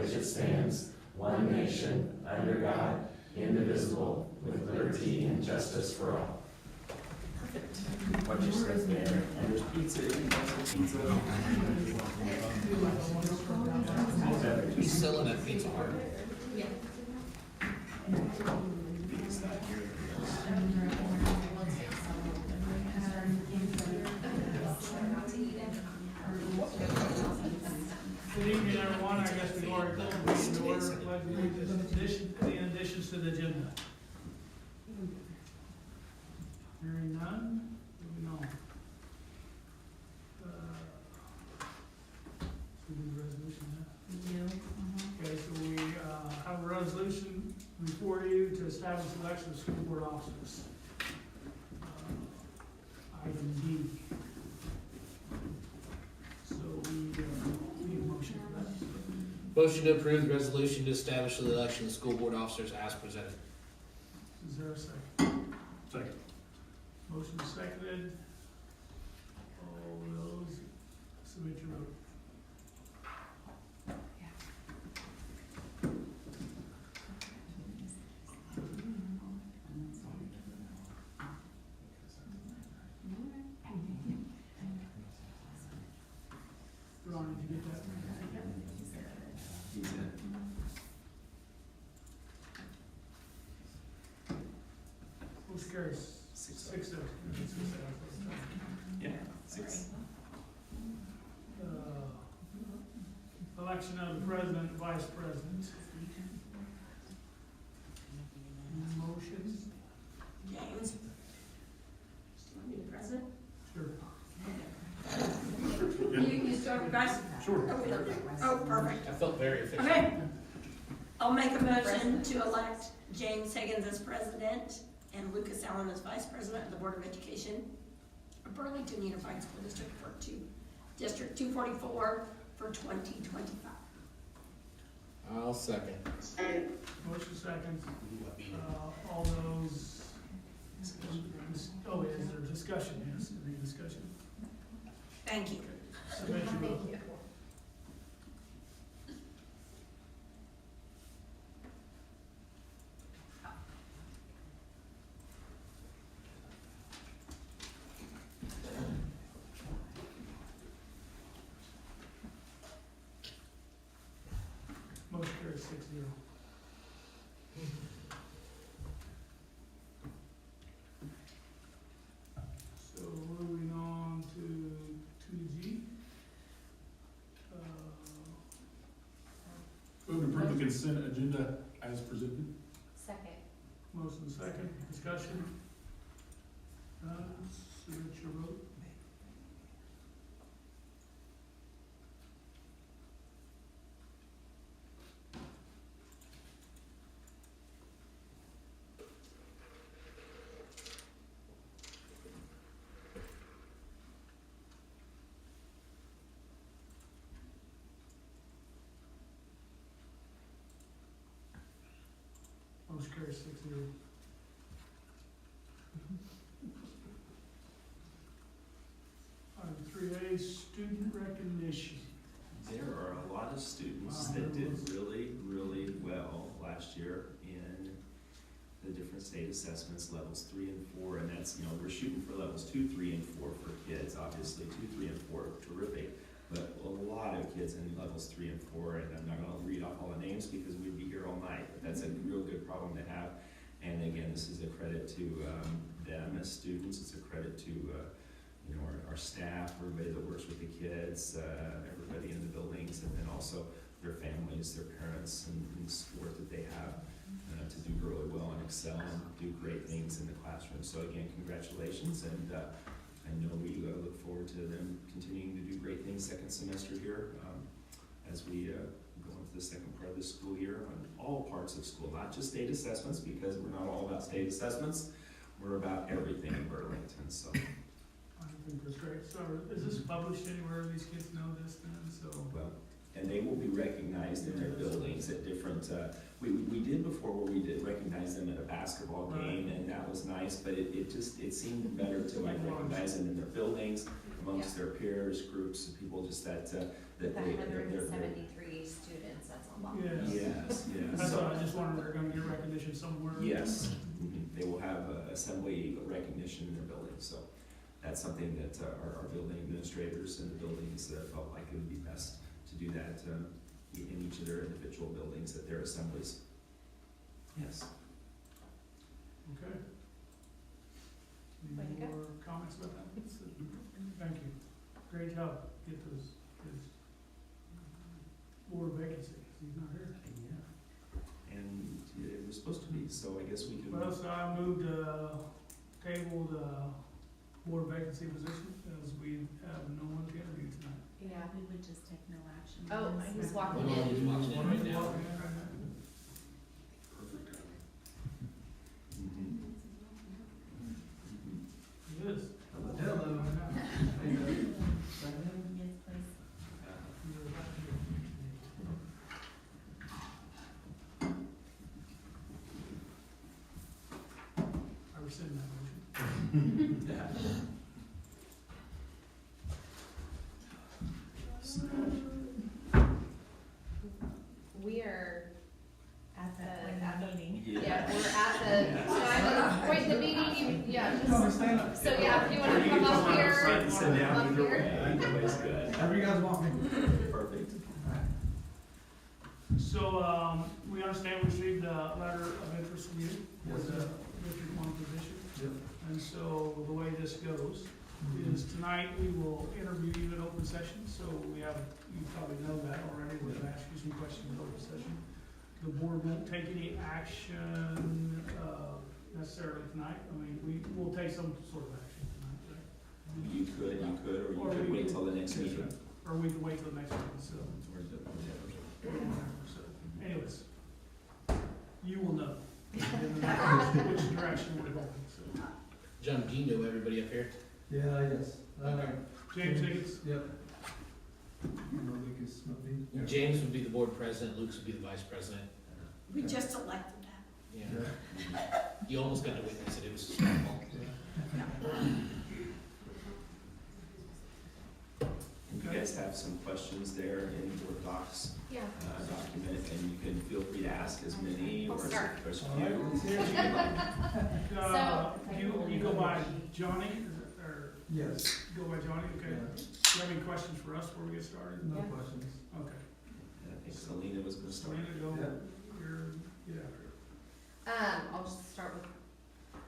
which it stands, one nation, under God, indivisible, with liberty and justice for all. Perfect. What you said there, and there's pizza, pizza. He's selling at Pizza Hut. Yeah. Good evening, everyone. I guess we've already called the meeting to order. Pledge allegiance any additions to the agenda? Hearing none, moving on. So we do the resolution now? Okay, so we have a resolution before you to establish the election of school board officers. Item D. So we need a motion for that. Motion to approve the resolution to establish the election of school board officers as presented. Is there a second? Second. Motion seconded. All those, submit your vote. Ron, did you get that? Motion carries. 6-0. Yeah, 6. Election of the president and vice president. Motions? James? Want me to present? Sure. You start with vice? Sure. Oh, perfect. I felt very official. Okay. I'll make a motion to elect James Higgins as president and Lucas Allen as vice president of the Board of Education of Burlington Unified School District for District 244 for 2025. I'll second. Motion seconds. All those, oh, is there discussion? Yes, any discussion? Thank you. Submit your vote. Motion carries 6-0. So moving on to 2G. Move to approve the consent agenda as presented. Second. Motion second, discussion. Submit your vote. Motion carries 6-0. Item 3A, student recognition. There are a lot of students that did really, really well last year in the different state assessments, levels 3 and 4, and that's, we're shooting for levels 2, 3, and 4 for kids, obviously 2, 3, and 4 are terrific, but a lot of kids in levels 3 and 4, and I'm not gonna read off all the names because we'd be here all night, but that's a real good problem to have, and again, this is a credit to them as students, it's a credit to our staff, everybody that works with the kids, everybody in the buildings, and then also their families, their parents, and the support that they have to do really well and excel and do great things in the classroom. So again, congratulations, and I know we look forward to them continuing to do great things second semester here as we go into the second part of the school year on all parts of school, not just state assessments, because we're not all about state assessments, we're about everything in Burlington, so. I think that's great. So is this published anywhere? These kids know this then, so. Well, and they will be recognized in their buildings at different, we did before where we did recognize them at a basketball game, and that was nice, but it seemed better to like recognize them in their buildings, amongst their peers, groups of people, just that, The they're 173 students, that's a lot. recognition somewhere? Yes, they will have assembly recognition in their building, so that's something that our building administrators and the buildings felt like it would be best to do that in each of their individual buildings at their assemblies. Yes. Okay. Way to Any go. more comments about that? Thank you. Great job. Get those, his board vacancy, 'cause he's not here. Yeah. And it was supposed to be, so I guess we can. Well, so I moved, table the board vacancy position, as we have no one to interview tonight. Yeah. We would just take no action. Oh, he's walking Well, in. he's walking in right now. Perfect timing. Mhm. It is. Yes, please. I rescind that motion. We are At the, the at the, meeting. yeah, we're at the, so I'm gonna point the meeting, yeah, just, stand up. so yeah, if you wanna Or you come can up on here, front and sit down, up either here. way, either way's good. However you guys want me. Perfect. So, we understand we received a letter of interest from you for the District One position. And so the way this goes is tonight we will interview you in open session, so we have, you probably know that already, we're gonna ask you some questions in open session. The board won't take any action, necessarily tonight, I mean, we will take some sort of action tonight, right? You could, or Or you could we wait could- till the next meeting. Or we can wait till the next one, so. Or Whatever, so, anyways, you will know which direction we're going, so. John, do you know everybody up here? Yeah, I guess. Okay. James Higgins? Yep. Lucas Smokey. James would be the board president, Luke's would be the vice president. We just elected that. Yeah. You almost got to witness it, it was a small fault. And you guys have some questions there in your docs Yeah. document, and you can feel free to ask as many or I'll as start. as All right, few let's hear as it. you like. You go by Johnny, or Yes. go by Johnny, okay? Yeah. Do you have any questions for us before we get started? No Yeah. questions. Okay, And I think Selena was gonna start. Selena, go, Yeah. get after it. I'll just start with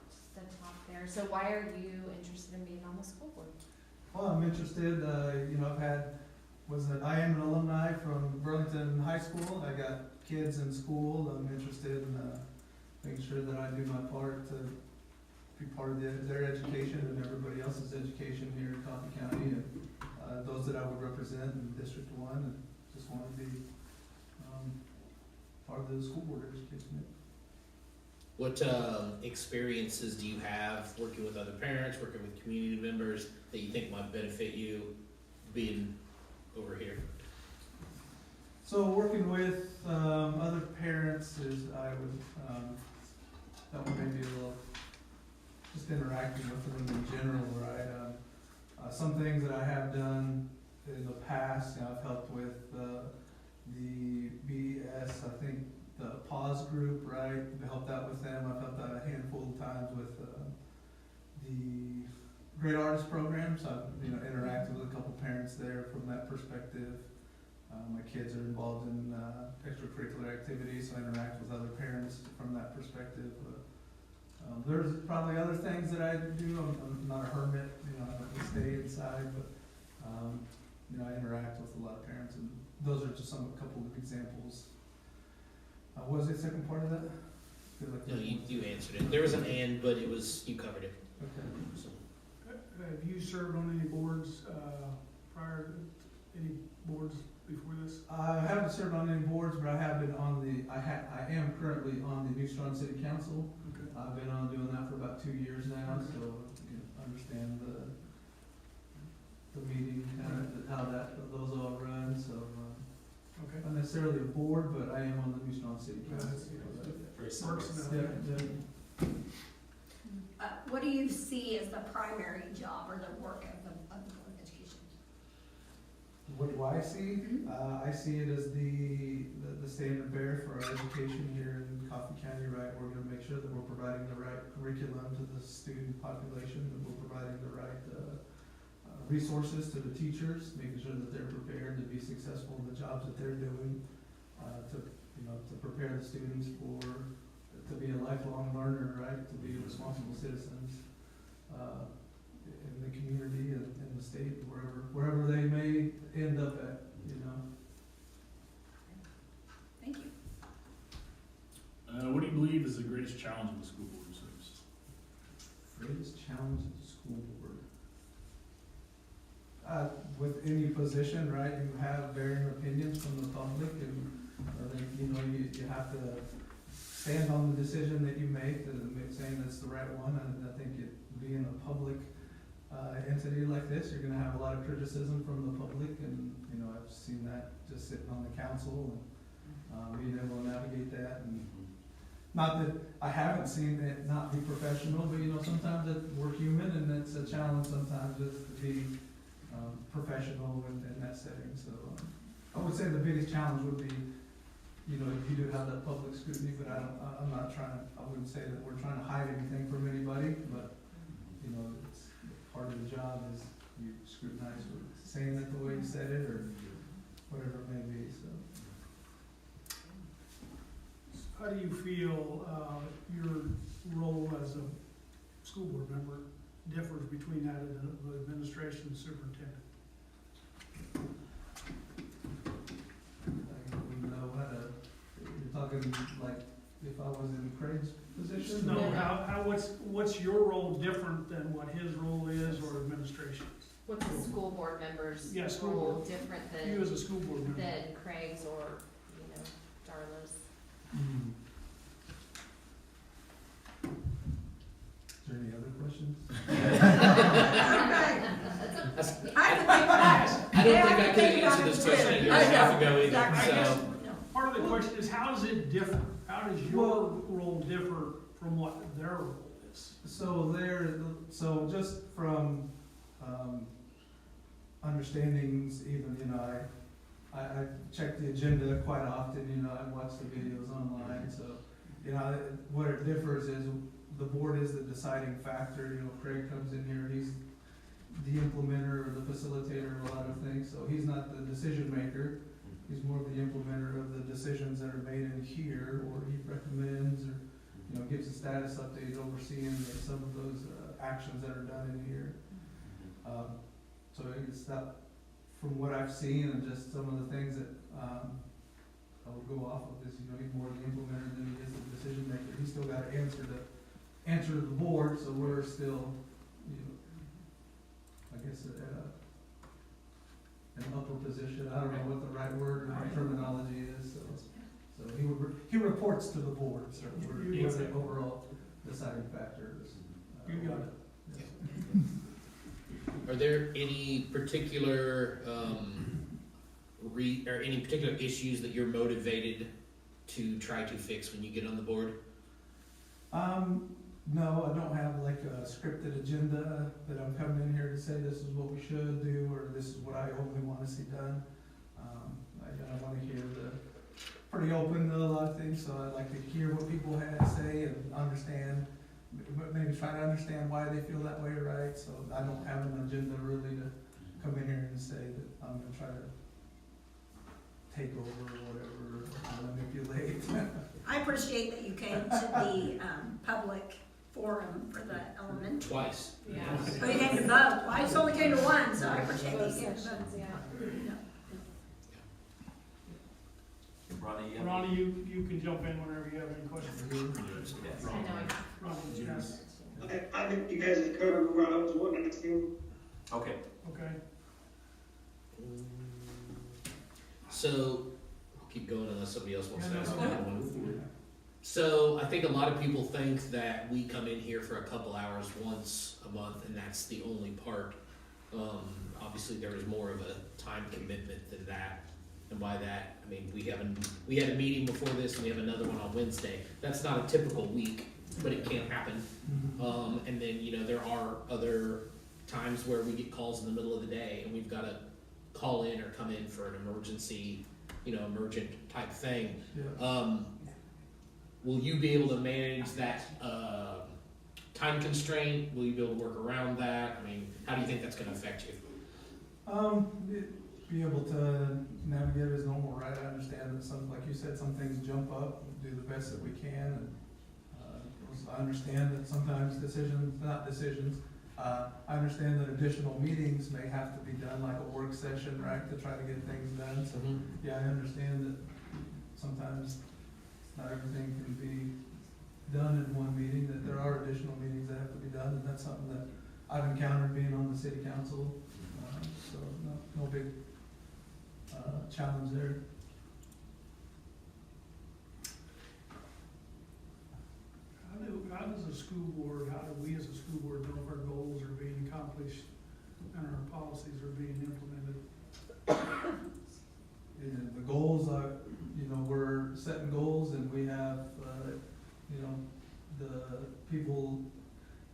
just the top there. So why are you interested in being on the school board? Well, I'm interested, I am an alumni from Burlington High School. I got kids in school. I'm interested in, making sure that I do my part to be part of their education and everybody else's education here in Coffee County, and, those that I would represent in District One, and just want to be, part of the school board education. What experiences do you have working with other parents, working with community members that you think might benefit you being over here? So working with other parents is, I would, that would maybe a little, just interacting with them in general, right? Some things that I have done in the past, I've helped with the BS, I think, the pause group, right? I helped out with them. I've helped out a handful of times with the Great Artist Program, so I've, interacted with a couple parents there from that perspective. My kids are involved in extracurricular activities, so I interact with other parents from that perspective. There's probably other things that I do. I'm not a hermit, I don't stay inside, but I interact with a lot of parents, and those are just a couple of examples. What was the second part of that? Feel like No, you answered it. There was an and, but you covered it. Okay. So, Have you served on any boards, prior, to any boards before this? I haven't served on any boards, but I have been on I am currently on the New Strong City Council. Okay. I've been on doing that for about 2 years now, so understand the meeting, how those all run, so, Okay. not necessarily a board, but I am on the New Strong City Council. Very similar. Works Yeah, enough. yeah. What do you see as the primary job or the work of the Board of Education? What do I see? I see it as the standard bearer for our education here in Coffee County, right, we're gonna make sure that we're providing the right curriculum to the student population, that we're providing the right, resources to the teachers, making sure that they're prepared to be successful in the jobs that they're doing, to prepare the students to be a lifelong learner, right, to be responsible citizens, in the community and in the state, wherever they may end up at, Thank you. What do you believe is the greatest challenge in the school board service? Greatest challenge of the school board. With any position, right, you have varying opinions from the public, and I think, you have to stand on the decision that you make, saying that's the right one, and I think being a public, entity like this, you're gonna have a lot of criticism from the public, and, I've seen that just sitting on the council, and, being able to navigate that, and not that I haven't seen it not be professional, but sometimes we're human, and it's a challenge sometimes just to be professional in that setting. So I would say the biggest challenge would be, you do have that public scrutiny, but I'm not trying. I wouldn't say that we're trying to hide anything from anybody, but it's part of the job is you scrutinize for saying it the way you said it or whatever it may be. So. How do you feel, your role as a school board member differs between that of the administration and superintendent? We know how to, you're talking like if I was in Craig's position? No, what's your role different than what his role is or administration's? What's the school board member's Yeah, school role board. different You as a school board member? than Craig's or, Darla's? Hmm. Is there any other questions? I have to think about it. I don't think I could have answered this question a year and a half ago either, I guess so. part of the question is, how does it differ? How does your role differ from what their role is? So just from, understandings, even, I check the agenda quite often, I watch the videos online, so, what it differs is the board is the deciding factor, Craig comes in here, he's the implementer or the facilitator of a lot of things, so he's not the decision maker. He's more of the implementer of the decisions that are made in here, or he recommends, or, gives a status update, overseeing some of those, actions that are done in here. So it's that, from what I've seen and just some of the things that, I would go off of is, he's more the implementer than he is the decision maker. He's still gotta answer to the board, so we're still, I guess, an upper position. I don't know what the right word or terminology is, so he reports to the board, so we're the overall deciding factors. You got it. Are there any particular, or any particular issues that you're motivated to try to fix when you get on the board? No, I don't have like a scripted agenda that I'm coming in here to say this is what we should do, or this is what I only wanna see done. I wanna hear pretty open to a lot of things, so I like to hear what people have to say and understand, but maybe try to understand why they feel that way, right? So I don't have an agenda really to come in here and say that I'm gonna try to take over or whatever, or manipulate. I appreciate that you came to the, public forum for the elementary. Twice. Yeah. Oh, you came to both. Well, I just only came to one, so I appreciate that you came to Sessions, both. yeah. Ronnie, Ronnie, you can jump in whenever you have any questions. I know. Ronnie, yes. I think you guys have covered what I was wanting to. Okay. Okay. So, I'll keep going unless somebody else wants to Yeah, ask no, another one. So, I think a lot of people think that we come in here for a couple hours once a month, and that's the only part. Obviously, there is more of a time commitment than that. And by that, I mean, we had a meeting before this, and we have another one on Wednesday. That's not a typical week, but it can happen. And then, there are other times where we get calls in the middle of the day, and we've got to call in or come in for an emergency, emergent type thing. Yeah. will you be able to manage that, time constraint? Will you be able to work around that? I mean, how do you think that's gonna affect you? Be able to navigate as normal, right? I understand that some, like you said, some things jump up, do the best that we can, and, I understand that sometimes I understand that additional meetings may have to be done, like a work session, right, to try to get things done, so, yeah, I understand that sometimes not everything can be done in one meeting, that there are additional meetings that have to be done, and that's something that I've encountered being on the city council, so no big, challenge there. How does a school board, how do we as a school board know if our goals are being accomplished and our policies are being implemented? And the goals are, we're setting goals, and we have, the people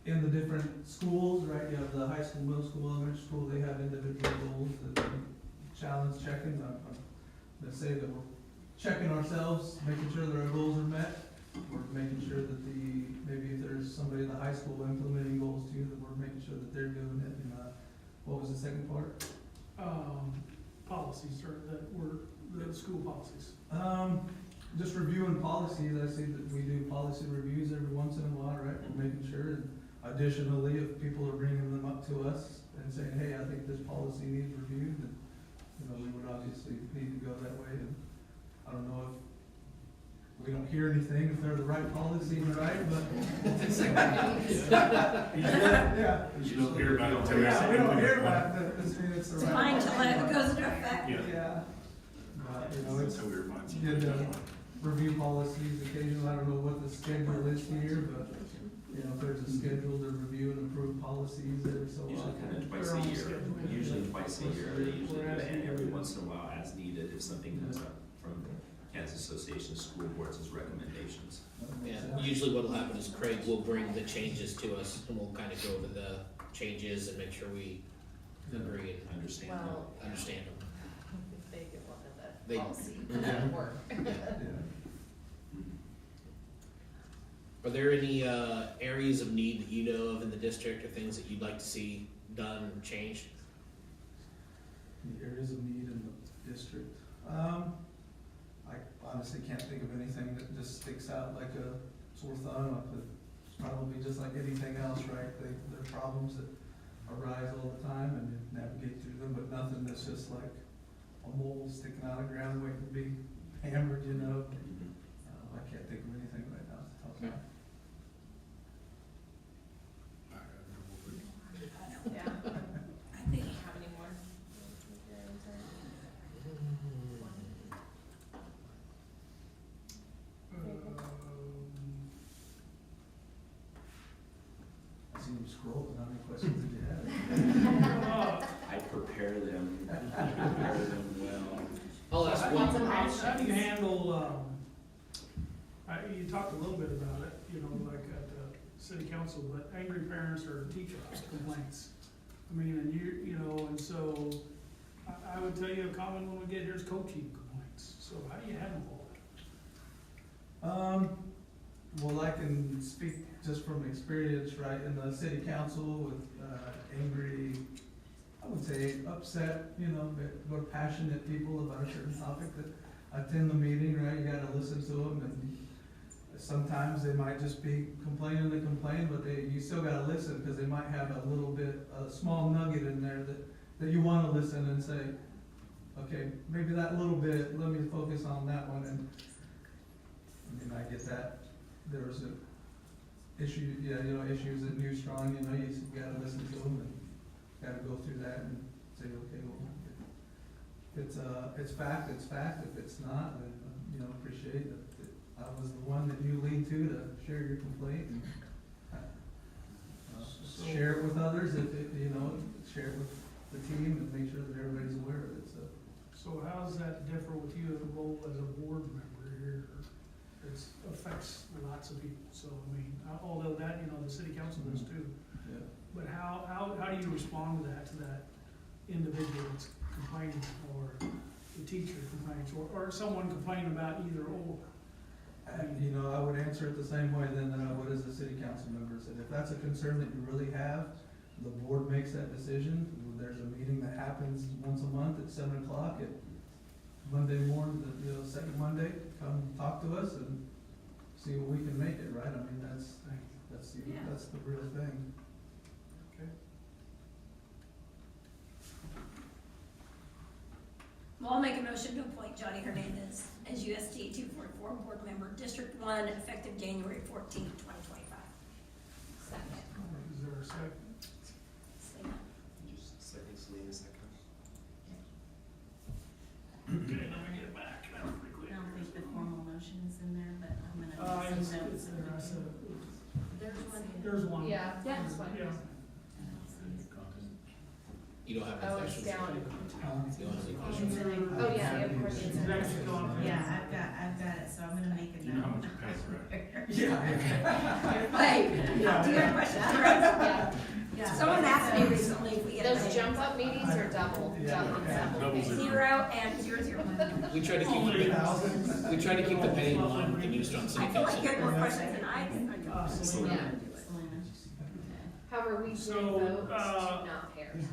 in the different schools, right? You have the high school, middle school, elementary school, they have individual goals that we challenge checking. I'm gonna say that we're checking ourselves, making sure that our goals are met. We're making sure that maybe if there's somebody in the high school implementing goals too, that we're making sure that they're doing it. And, what was the second part? Policies, or the school policies. Just reviewing policies. I see that we do policy reviews every once in a while, right? We're making sure. And additionally, if people are bringing them up to us and saying, hey, I think this policy needs reviewed, then, we would obviously need to go that way. And I don't know if we don't hear anything, if they're the right policy, right? But yeah. You don't hear about it until Yeah, we don't hear about it. It's the It's right fine policy. till it goes into effect. Yeah. But, it's That's how we remind good to you. review policies occasionally. I don't know what the schedule is here, but, if there's a schedule to review and approve policies every so Usually often. kind of twice a year, usually twice a year, they usually do that, and every once in a while as needed, if something comes up from Kansas Association of School Boards as recommendations. Yeah, usually what'll happen is Craig will bring the changes to us, and we'll kind of go over the changes and make sure we agree and Understand that. Well, understand them. they get one of They- the policy Yeah. work. Yeah. Are there any areas of need that you know of in the district, or things that you'd like to see done, changed? The areas of need in the district. I honestly can't think of anything that just sticks out like a sore thumb. It's probably just like anything else, right? There are problems that arise all the time, and you navigate through them, but nothing that's just like a mole sticking out of the ground waiting to be hammered, I can't think of anything right now off the top of my head. Yeah. I think Have any more? I see you scroll, how many questions did you have? I prepare them well. I'll ask Lots one. of How do you handle, you talked a little bit about it, like at the city council, but angry parents or teacher complaints. I mean, and and so I would tell you a common one we get here is coaching complaints. So how do you handle all that? Well, I can speak just from experience, right, in the city council with, angry, I would say upset, more passionate people about a certain topic that attend the meeting, right, you gotta listen to them, and sometimes they might just be complaining to complain, but you still gotta listen, because they might have a little bit, a small nugget in there that you wanna listen and say, okay, maybe that little bit, let me focus on that one, and I get that. There was a issue, issues at New Strong, you gotta listen to them and gotta go through that and say, okay, well, if it's fact, it's fact. If it's not, then, appreciate that I was the one that you lead to share your complaint and share it with others, share it with the team and make sure that everybody's aware of it, so. So how does that differ with you as a role as a board member here? It affects lots of people, so although that, the city council does too. Yeah. But how do you respond to that individual that's complaining, or the teacher complains, or someone complaining about either or? You know, I would answer it the same way then that I would as a city council member. Said if that's a concern that you really have, the board makes that decision. There's a meeting that happens once a month at 7:00 at Monday morning, the second Monday. Come talk to us and see what we can make it, right? I mean, that's the real thing. Well, I'll make a motion to appoint Johnny Hernandez as USD 244 board member, District 1, effective January 14th, 2025. Second. Is there a second? Just second, Selena, second. Okay, let me get back, that was pretty quick. I don't think the formal motion is in there, but I'm gonna It's make some notes. there, I said, There's one. there's one. Yeah, that's one. Yeah. You don't have Oh, any it's questions? down. You don't have any It's questions? in Oh, yeah, of course. It's It's in actually there. gone. Yeah, I've got it, so I'm gonna make a You know how note. much you pay for it? Yeah. Hey, do you have questions for us? Yeah, Yeah. Someone asked me recently if we get those jump up meetings are double, double. Double zero. 0 and 0. We try to keep, we try to keep the pay in line with the Newstrong City I feel like Council. you had more questions than I did. Selena. Yeah. Selena. However, we did So, vote to uh, not pay ourselves.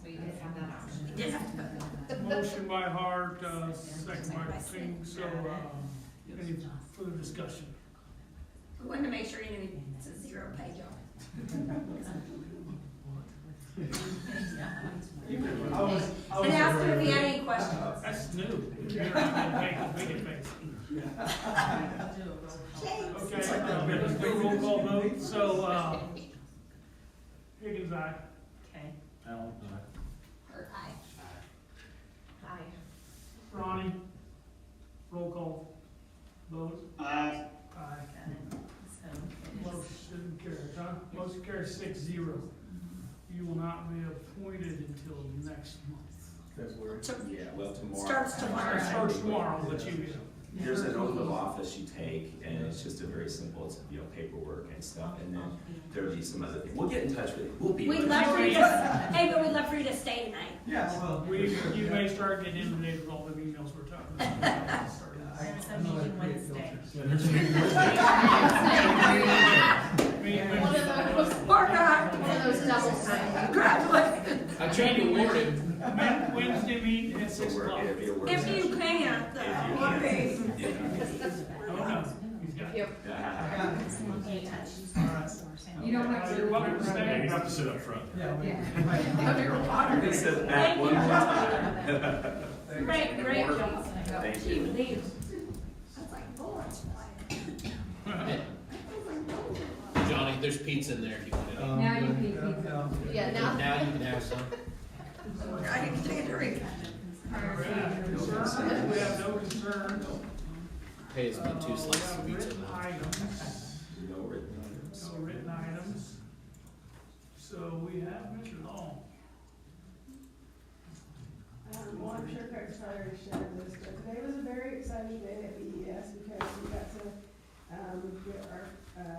We did have that option. We did have to vote. Motion by Hart, second by King, so, any further discussion? We wanted to make sure you knew it's a 0 pay job. And asked him if he had any questions. That's new. You're not gonna make a big face. Okay, let's do a roll call vote, so, Higgins, aye. Okay. Alan, Or aye. Aye. Ronnie, roll call vote, Aye. aye. Got it. So it is. Motion carries, huh? Motion carries 6-0. You will not be appointed until next month. February. Yeah, well, tomorrow. Starts tomorrow. Starts tomorrow, but you, There's an oath of office you take, and it's just a very simple, it's, paperwork and stuff, and then there'll be some other things. We'll get in touch with you. We'll be. We'd with love you. for you to, hey, but we'd love for you to stay tonight. Yeah, well. you may start getting inundated with all the emails we're talking about. There's a meeting Wednesday. One of those, Or not. one of those double signs. Congratulations. I tried to warn him. Wednesday meeting at So 6 we're, o'clock. it'll be a work If session. you can't, though, okay. Oh, no, he's got it. Yep. Yeah. Stay in touch. You don't have to. You're welcome to Yeah, stay. you have to sit up front. Yeah. They said back one more time. Great job. Thank Gee, you. leave. I was like, boy, it's quiet. Johnny, there's pizza in there if you want it. Now you can eat pizza. Yeah, now. Now you can have some. I can take a drink. We have no concern. Pay us about 2 slices of pizza. Written items, No written items. no written items. So we have Mr. Long. Well, I'm sure Craig's probably already shared this, but today was a very exciting day at BES because we got to, get our,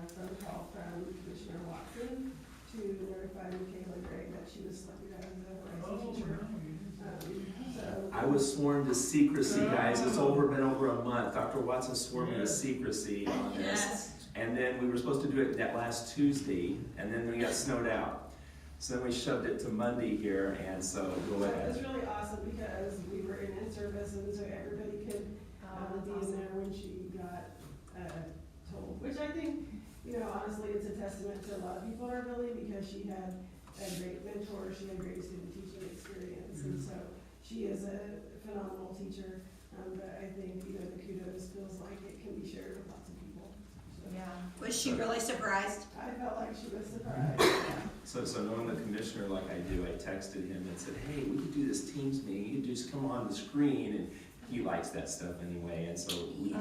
phone call from Commissioner Watson to notify Michaela Gray that she was selected as a rising teacher. So. I was sworn to secrecy, guys. It's been over a month. Dr. Watson swore me to secrecy on this. Yes. And then we were supposed to do it that last Tuesday, and then we got snowed out. So then we shoved it to Monday here, and so go So it ahead. was really awesome because we were in service and so everybody could, be in there when she got, told, which I think, honestly, it's a testament to a lot of people in our building because she had a great mentor, she had great student teaching experience, and so she is a phenomenal teacher, but I think, the kudos feels like it can be shared with lots of people. So Yeah. Was she really surprised? I felt like she was surprised. So knowing the commissioner like I do, I texted him and said, hey, we could do this Teams meeting. You could just come on the screen, and he likes that stuff anyway. And so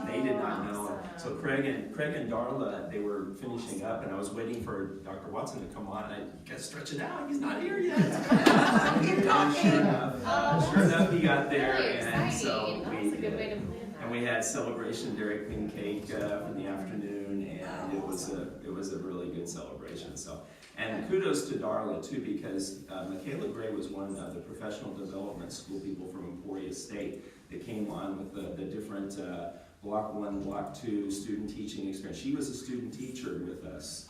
they did not know. So Craig and Darla, they were finishing up, and I was waiting for Dr. Watson to come on. And I got to stretch it out. He's not here yet. Keep talking. Sure enough, he got there, Really and so exciting. That's a good way to plan that. and we had celebration Dairy Queen cake for the afternoon, and it was a really good celebration. So, and kudos to Darla too, because Michaela Gray was one of the professional development school people from Emporia State that came on with the different Block 1, Block 2 student teaching experience. She was a student teacher with us.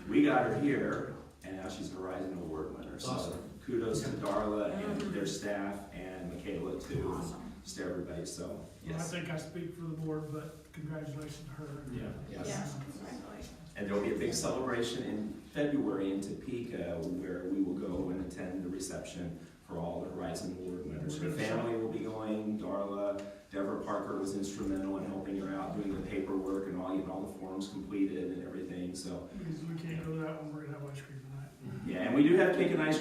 We got her here, and now she's a Horizon Award winner. So Awesome. kudos to Darla and their staff and Michaela too, and just everybody. So Well, I yes, think I speak for the board, but congratulations to her. yeah. Yes. Yeah, congratulations. And there will be a big celebration in February in Topeka where we will go and attend the reception for all the Horizon Award winners. Her family will be going. Darla, Deborah Parker was instrumental in helping her out, doing the paperwork and all, getting all the forms completed and everything. So Because we can't go to that one, we're gonna have ice cream tonight. yeah, and we do have cake and ice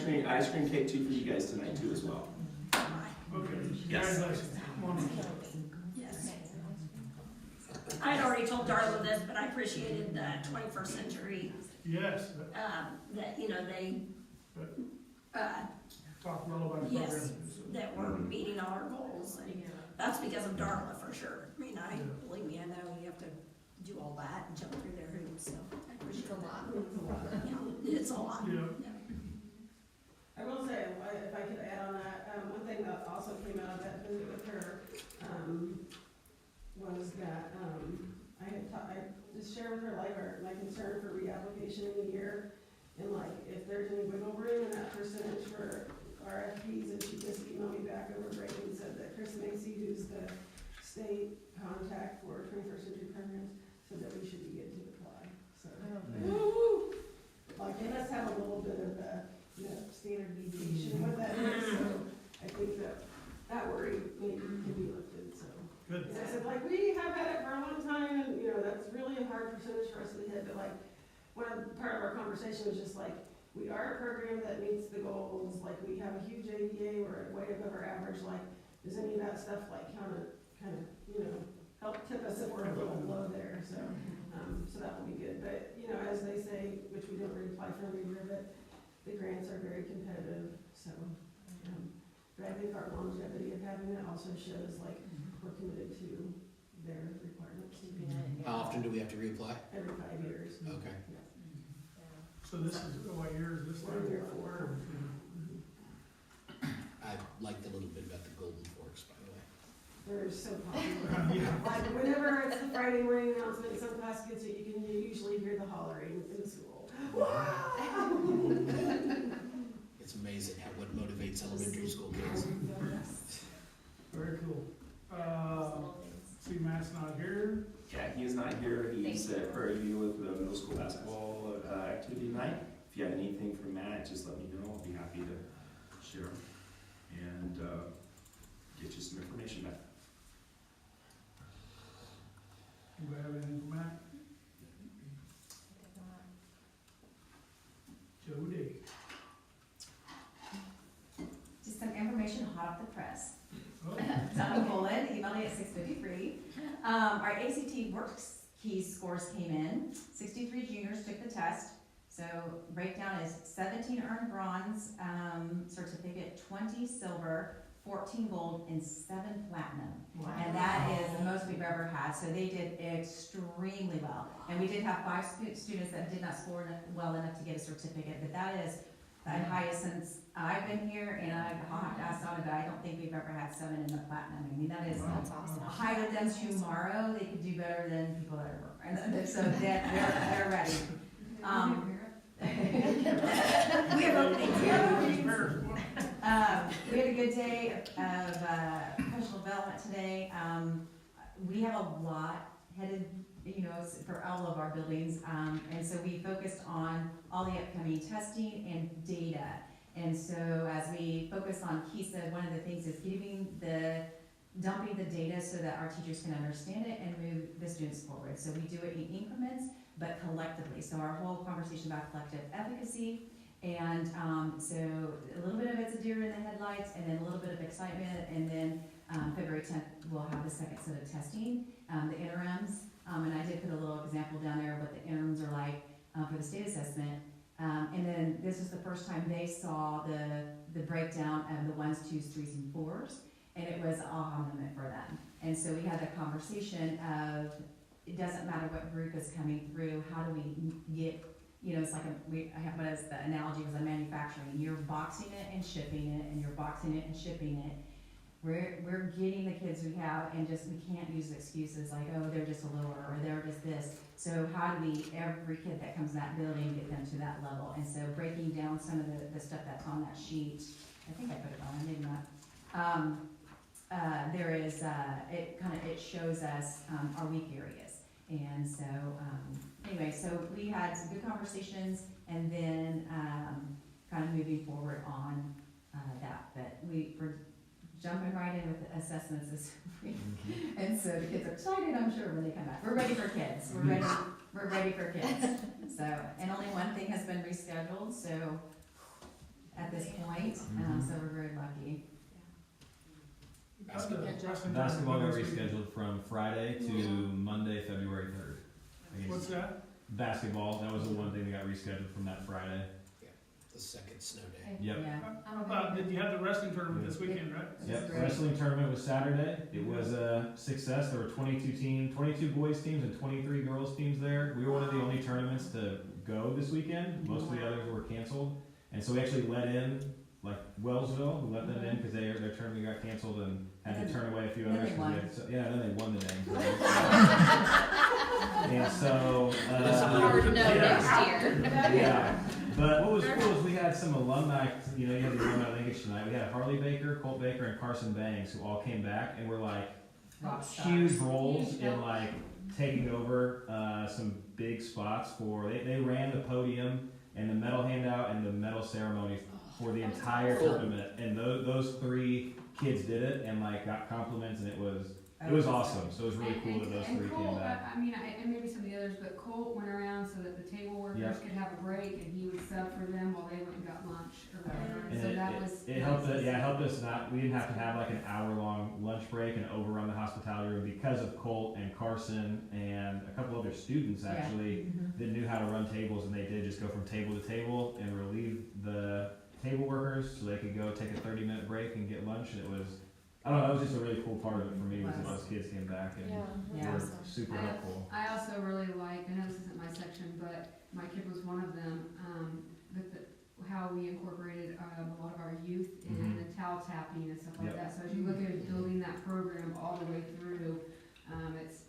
cream cake too for you guys tonight too as well. Okay, Yes. congratulations. Monica. Yes. I had already told Darla this, but I appreciated the 21st century, Yes, that, you know, they, talk well about the program. yes, that we're meeting all our goals. And that's because of Darla for sure. I mean, believe me, I know you have to do all that and jump through their hoops, so I appreciate It's a that. lot. Yeah, it's a lot. Yeah. I will say, if I could add on that, one thing that also came out of that visit with her, was that, I just shared with her, like, my concern for reapplication in a year, and like, if there's any wiggle room in that percentage for RFPs, and she just emailed me back over break and said that Chris Macy, who's the state contact for 21st century programs, said that we should be good to apply, so. Woo! Like, they must have a little bit of a, standard deviation with that is, so I think that worry maybe can be lifted, so. Good. And I said, like, we have had it for a long time, and, that's really a hard percentage for us to hit, but like, part of our conversation was just like, we are a program that meets the goals, like, we have a huge ADA, we're way above our average, like, does any of that stuff, like, kind of, help tip us if we're a little low there, so, so that will be good, but, as they say, which we don't really apply for every year, but the grants are very competitive, so, but I think our longevity of having it also shows, like, we're committed to their requirements How often do we have to reapply? every 5 years. Okay. So this is, what year is this? One year for. I liked a little bit about the Golden Forks, by the way. They're so popular. Yeah. Like, whenever it's the Friday morning announcement, some class gets it, you can usually hear the hollering in the school. It's amazing what motivates elementary school kids. Very cool. See, Matt's not here. Yeah, he is not here. He's at Prairie View with the middle school basketball activity night. If you have anything from Matt, just let me know. I'll be happy to share and get you some information back. Anybody have anything for Matt? Jody. Just some information hot off the press. Oh, Donna Poland emailed me at 6:53. Our ACT work keys scores came in. 63 juniors took the test. So breakdown is 17 earned bronze certificate, 20 silver, 14 gold, and 7 platinum. And that is the most we've ever had. So they did extremely well. And we did have 5 students that did not score well enough to get a certificate, but that is the highest since I've been here, and I'll have to ask Donna, but I don't think we've ever had 7 in the platinum. I mean, that is That's awesome. higher than tomorrow. They could do better than people that are working. And so they're ready. We have openings. We had a good day of professional development today. We have a lot headed, for all of our buildings, and so we focused on all the upcoming testing and data. And so as we focus on KESA, one of the things is dumping the data so that our teachers can understand it and move the students forward. So we do it in increments, but collectively. So our whole conversation about collective efficacy, and so a little bit of it's a deer in the headlights, and then a little bit of excitement, and then February 10th we'll have the second set of testing, the interims, and I did put a little example down there what the interims are like for the state assessment, and then this is the first time they saw the breakdown of the 1s, 2s, 3s, and 4s, and it was an aha moment for them. And so we had a conversation of, it doesn't matter what group is coming through, how do we get, it's like the analogy was a manufacturing. You're boxing it and shipping it, and you're boxing it and shipping it. we're getting the kids we have, and just, we can't use excuses like, oh, they're just a lower, or they're just this. So how do we, every kid that comes in that building, get them to that level? And so breaking down some of the stuff that's on that sheet, I think I put it on, maybe not. There is, it shows us, our weak areas. And so, anyway, so we had some good conversations, and then, kind of moving forward on, that. But we're jumping right in with the assessments this week. And so the kids are excited, I'm sure, when they come back. We're ready for kids. We're ready for kids. So, and only one thing has been rescheduled, so, at this point, so we're very lucky. Basketball got rescheduled from Friday to Monday, February 3rd. What's that? Basketball, that was the one thing that got rescheduled from that Friday. The second snow day. Yep. Yeah. How about, did you have the wrestling tournament this weekend, right? Yep, wrestling tournament was Saturday. It was a success. There were 22 boys teams and 23 girls teams there. We were one of the only tournaments to go this weekend. Most of the others were canceled. And so we actually let in, like Wellsville, we let them in because their tournament got canceled and had to turn away a few Then others. they won. Then they won the dang thing. And so, That's a hard no next year. yeah. But what was cool is we had some alumni, you know, you had the alumni linkage tonight. We had Harley Baker, Colt Baker, and Carson Banks who all came back and were like Rock huge stars. roles in like taking over some big spots for, they ran the podium and the medal handout and the medal ceremony for the entire tournament. And those three kids did it and like got compliments, and it was awesome. So it was really cool that those three came Colt, back. I mean, and maybe some of the others, but Colt went around so that the table workers Yep. could have a break, and he would sub for them while they went and got lunch or whatever. And So it that was. helped us, yeah, it helped us not, we didn't have to have like an hour-long lunch break and overrun the hospitality room because of Colt and Carson and a couple other students Yeah. actually Mhm. that knew how to run tables, and they did just go from table to table and relieve the table workers so they could go take a 30-minute break and get lunch. And it was, I don't know, that was just a really cool part of it for me, was that those kids came back and Yeah. were super helpful. I also really like, I know this isn't my section, but my kid was one of them, how we incorporated a lot of our youth in the towel tapping and stuff like Yep. that. So as you look at building that program all the way through,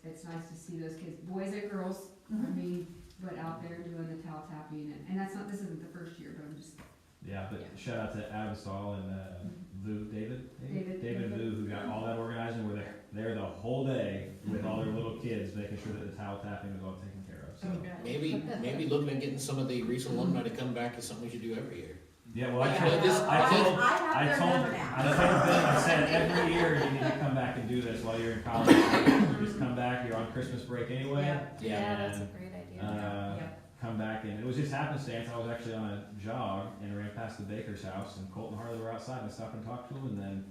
it's nice to see those kids, boys and girls, I mean, but out there doing the towel tapping, and that's not, this isn't the first year, but I'm just. Yeah, but Yeah. shout out to Avastol and Vu, David David. Vu, who got all that organized, and were there the whole day with all their little kids, making sure that the towel tapping was all taken care of. So. Maybe looking at getting some of the recent alumni to come back is something we should do every year. Yeah, well, I Yeah. told This- I told have their number now. them, I said every year you need to come back and do this while you're in college. Just come back, you're on Christmas break anyway. Yeah, that's a and, great idea. Yep. Come back, and it was just happenstance. I was actually on a jog and ran past the baker's house, and Colt and Harley were outside, and I stopped and talked to them, and then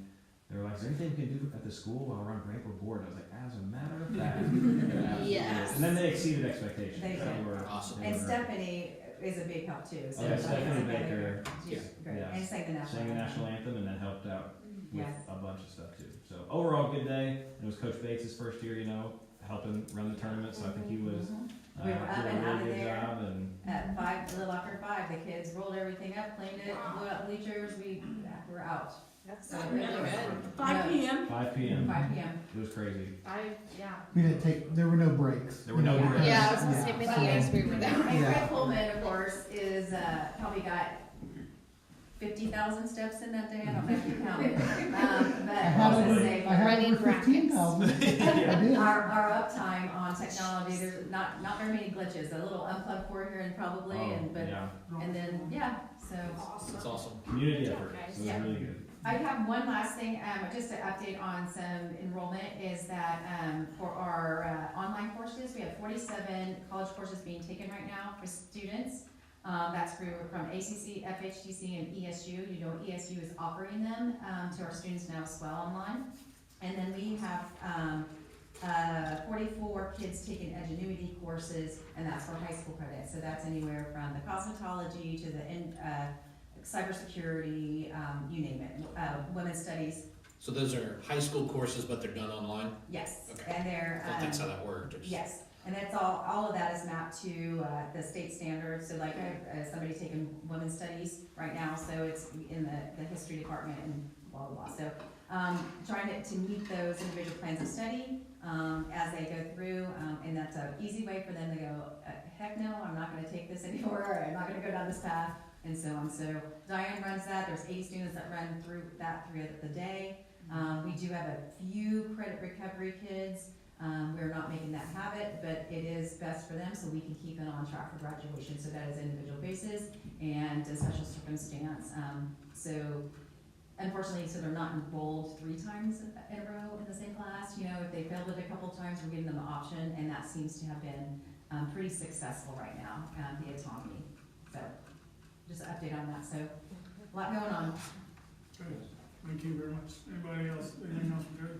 they were like, "Is there anything we can do at the school while we're on break or board?" And I was like, "As a matter of fact, absolutely." Yes. And then they exceeded expectations. They did. were Awesome. they And were- Stephanie is a big help too. So Oh, yeah, Stephanie Baker. She's Yeah. great. Yeah. And sang the national. sang the national anthem, and then helped out with Yes. a bunch of stuff too. So overall, good day. It was Coach Bates' first year, you know, helping run the tournament. So I think he was We were up did a and out really of good there. job. And At 5, a little after 5, the kids rolled everything up, cleaned it, blew out bleachers, we're out. That's So really really good. 5 p.m. 5 p.m. 5 p.m. It was crazy. Yeah. We didn't take, there were no breaks. There were no You know, breaks. Yeah, I was gonna say Yeah. many years we were there. And Yeah. Fred Pullman, of course, is, probably got 50,000 steps in that day, I don't know if you counted. But I I had was gonna it, say, I had Running it for 15,000. I did. our uptime on technology, there's not very many glitches, a little unplugged cord here and probably, yeah. and then, yeah, so. That's awesome. Community Good effort. job, guys. So it was Yeah. really good. I have one last thing, just to update on some enrollment, is that, for our, online courses, we have 47 college courses being taken right now for students. That's from ACC, FHTC, and ESU. You know, ESU is offering them, to our students now as well online. And then we have, 44 kids taking Edgenuity courses, and that's for high school credits. So that's anywhere from the cosmetology to the, cybersecurity, you name it, women's studies, So those are high school courses, but they're done online? yes, Okay. and they're, I thought that's how that worked. or just- yes, and that's all of that is mapped to, the state standards, so like, somebody taking women's studies right now, so it's in the history department and blah, blah, blah, so, trying to meet those individual plans of study, as they go through, and that's an easy way for them to go, heck no, I'm not gonna take this anymore, or I'm not gonna go down this path, and so on. So Diane runs that, there's 80 students that run through that throughout the day. We do have a few credit recovery kids. We're not making that habit, but it is best for them so we can keep it on track for graduation. So that is individual basis and a special circumstance. So unfortunately, so they're not enrolled 3 times in a row in the same class. You know, if they failed it a couple times, we're giving them the option, and that seems to have been pretty successful right now, the autonomy. So just an update on that. So a lot going on. Good. Thank you very much. Anybody else, anything else for Terry?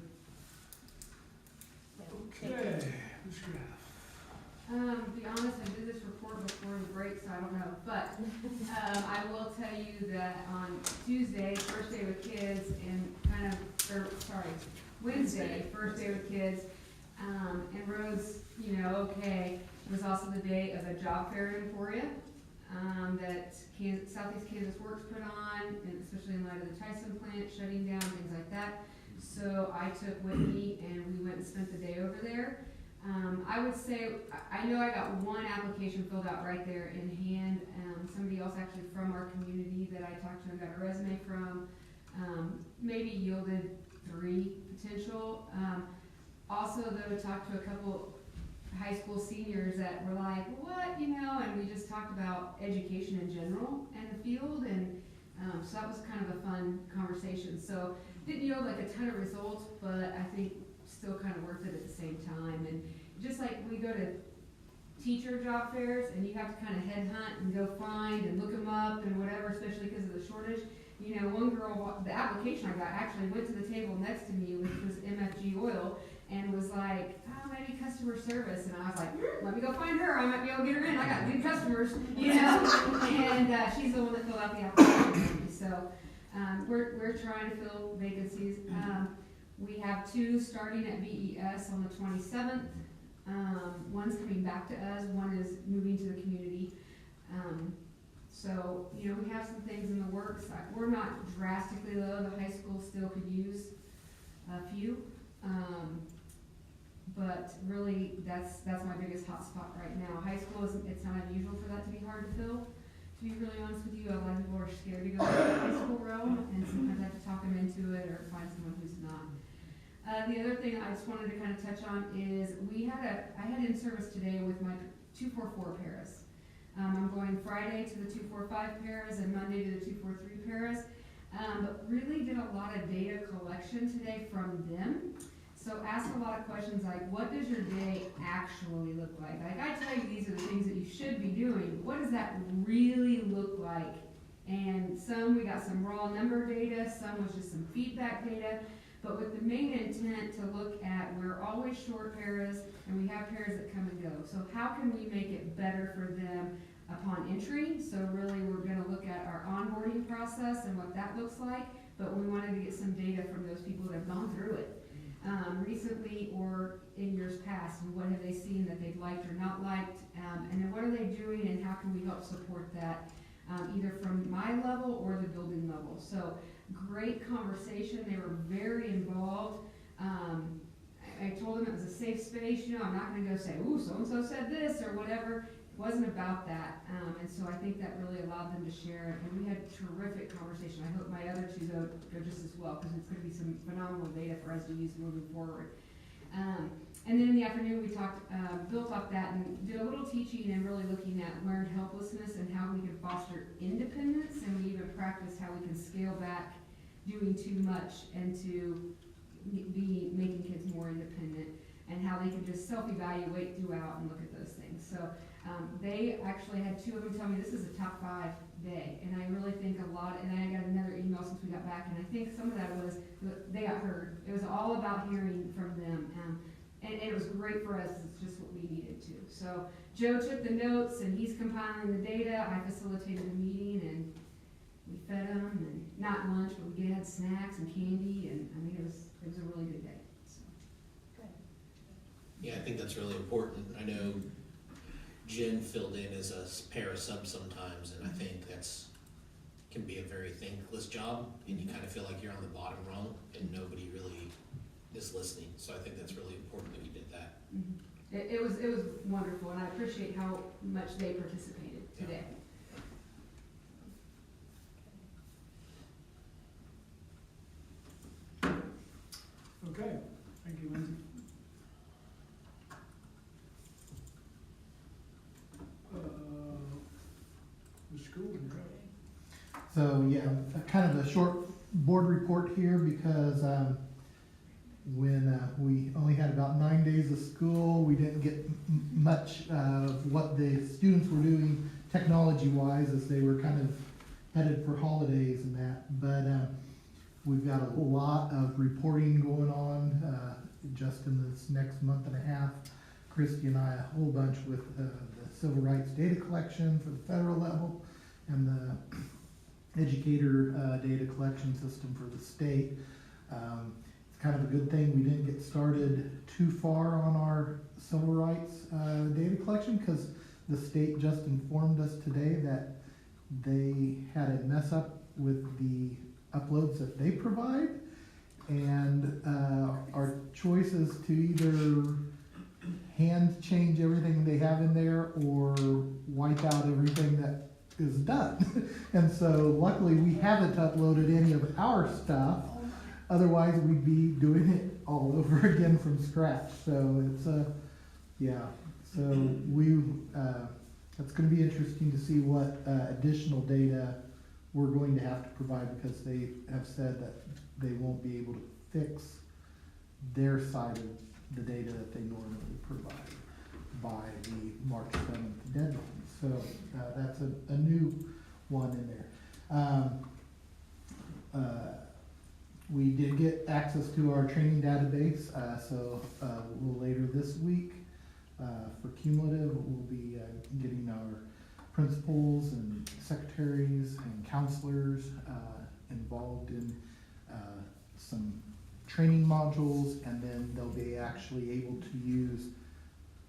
Okay, Ms. Graff. To be honest, I did this report before the break, so I don't know, but, I will tell you that on Tuesday, first day with kids, and Wednesday, first day with kids, and roads, you know, okay, was also the day of a job fair in Emporia, that Southeast Kansas Works put on, and especially in light of the Tyson plant shutting down, things like that. So I took Whitney and we went and spent the day over there. I would say, I know I got 1 application filled out right there in hand. Somebody else actually from our community that I talked to and got a resume from, maybe yielded 3 potential. Also though, talked to a couple high school seniors that were like, what, you know, and we just talked about education in general and the field, and so that was kind of a fun conversation. So didn't yield like a ton of results, but I think still kind of worth it at the same time. And just like we go to teacher job fairs and you have to kind of headhunt and go find and look them up and whatever, especially because of the shortage. You know, one girl, the application I got actually went to the table next to me, which was MFG Oil, and was like, oh, maybe customer service. And I was like, let me go find her. I might be able to get her in. I got good customers, you know. And she's the one that filled out the application. So we're trying to fill vacancies. We have 2 starting at BES on the 27th. One's coming back to us. One is moving to the community. So, you know, we have some things in the works. We're not drastically low. The high school still could use a few. But really, that's my biggest hot spot right now. High school it's not unusual for that to be hard to fill. To be really honest with you, a lot of people are scared to go to the high school realm, and sometimes I have to talk them into it or find someone who's not. The other thing I just wanted to kind of touch on is I had in service today with my 244 paras. I'm going Friday to the 245 paras and Monday to the 243 paras, but really did a lot of data collection today from them. So asked a lot of questions like, what does your day actually look like? Like, I tell you these are the things that you should be doing. What does that really look like? And we got some raw number data, some was just some feedback data, but with the main intent to look at, we're always short paras, and we have paras that come and go. So how can we make it better for them upon entry? So really we're gonna look at our onboarding process and what that looks like, but we wanted to get some data from those people that have gone through it. Recently or in years past, and what have they seen that they've liked or not liked, and then what are they doing and how can we help support that, either from my level or the building level. So great conversation, they were very involved. I told them it was a safe space, you know, I'm not gonna go say, ooh, so-and-so said this or whatever. It wasn't about that, and so I think that really allowed them to share, and we had terrific conversation. I hope my other 2 go just as well, because it's going to be some phenomenal data for us to use moving forward. And then in the afternoon we talked, built off that and did a little teaching and really looking at learned helplessness and how we can foster independence, and we even practiced how we can scale back doing too much and to be making kids more independent, and how they can just self-evaluate throughout and look at those things. So they actually had 2 of them tell me this is a top 5 day, and I really think a lot, and I got another email since we got back, and I think some of that was they got heard. It was all about hearing from them, and it was great for us. It's just what we needed to. So Joe took the notes, and he's compiling the data. I facilitated the meeting, and we fed them, and not lunch, but we had snacks and candy, and I mean, it was a really good day. So. Good. Yeah, I think that's really important. I know Jen filled in as a para sub sometimes, and I think that's can be a very thankless job, and you kind of feel like you're on the bottom rung, and nobody really is listening. So I think that's really important that we did that. It was wonderful, and I appreciate how much they participated today. Okay, thank you, Lindsay. Mr. Gould, So, yeah, kind of a short board report here because, when we only had about 9 days of school, we didn't get much of what the students were doing technology-wise as they were kind of headed for holidays and that. But we've got a lot of reporting going on just in this next month and a half. Christy and I, a whole bunch with the civil rights data collection for the federal level and the educator data collection system for the state. Kind of a good thing we didn't get started too far on our civil rights data collection because the state just informed us today that they had a mess up with the uploads that they provide, and our choice is to either hand change everything they have in there or wipe out everything that is done. And so luckily we haven't uploaded any of our stuff. Otherwise, we'd be doing it all over again from scratch. So it's yeah. So we it's going to be interesting to see what additional data we're going to have to provide because they have said that they won't be able to fix their side of the data that they normally provide by the March 7th deadline. So that's a new one in there. We did get access to our training database, so a little later this week for cumulative, we'll be getting our principals and secretaries and counselors involved in some training modules, and then they'll be actually able to use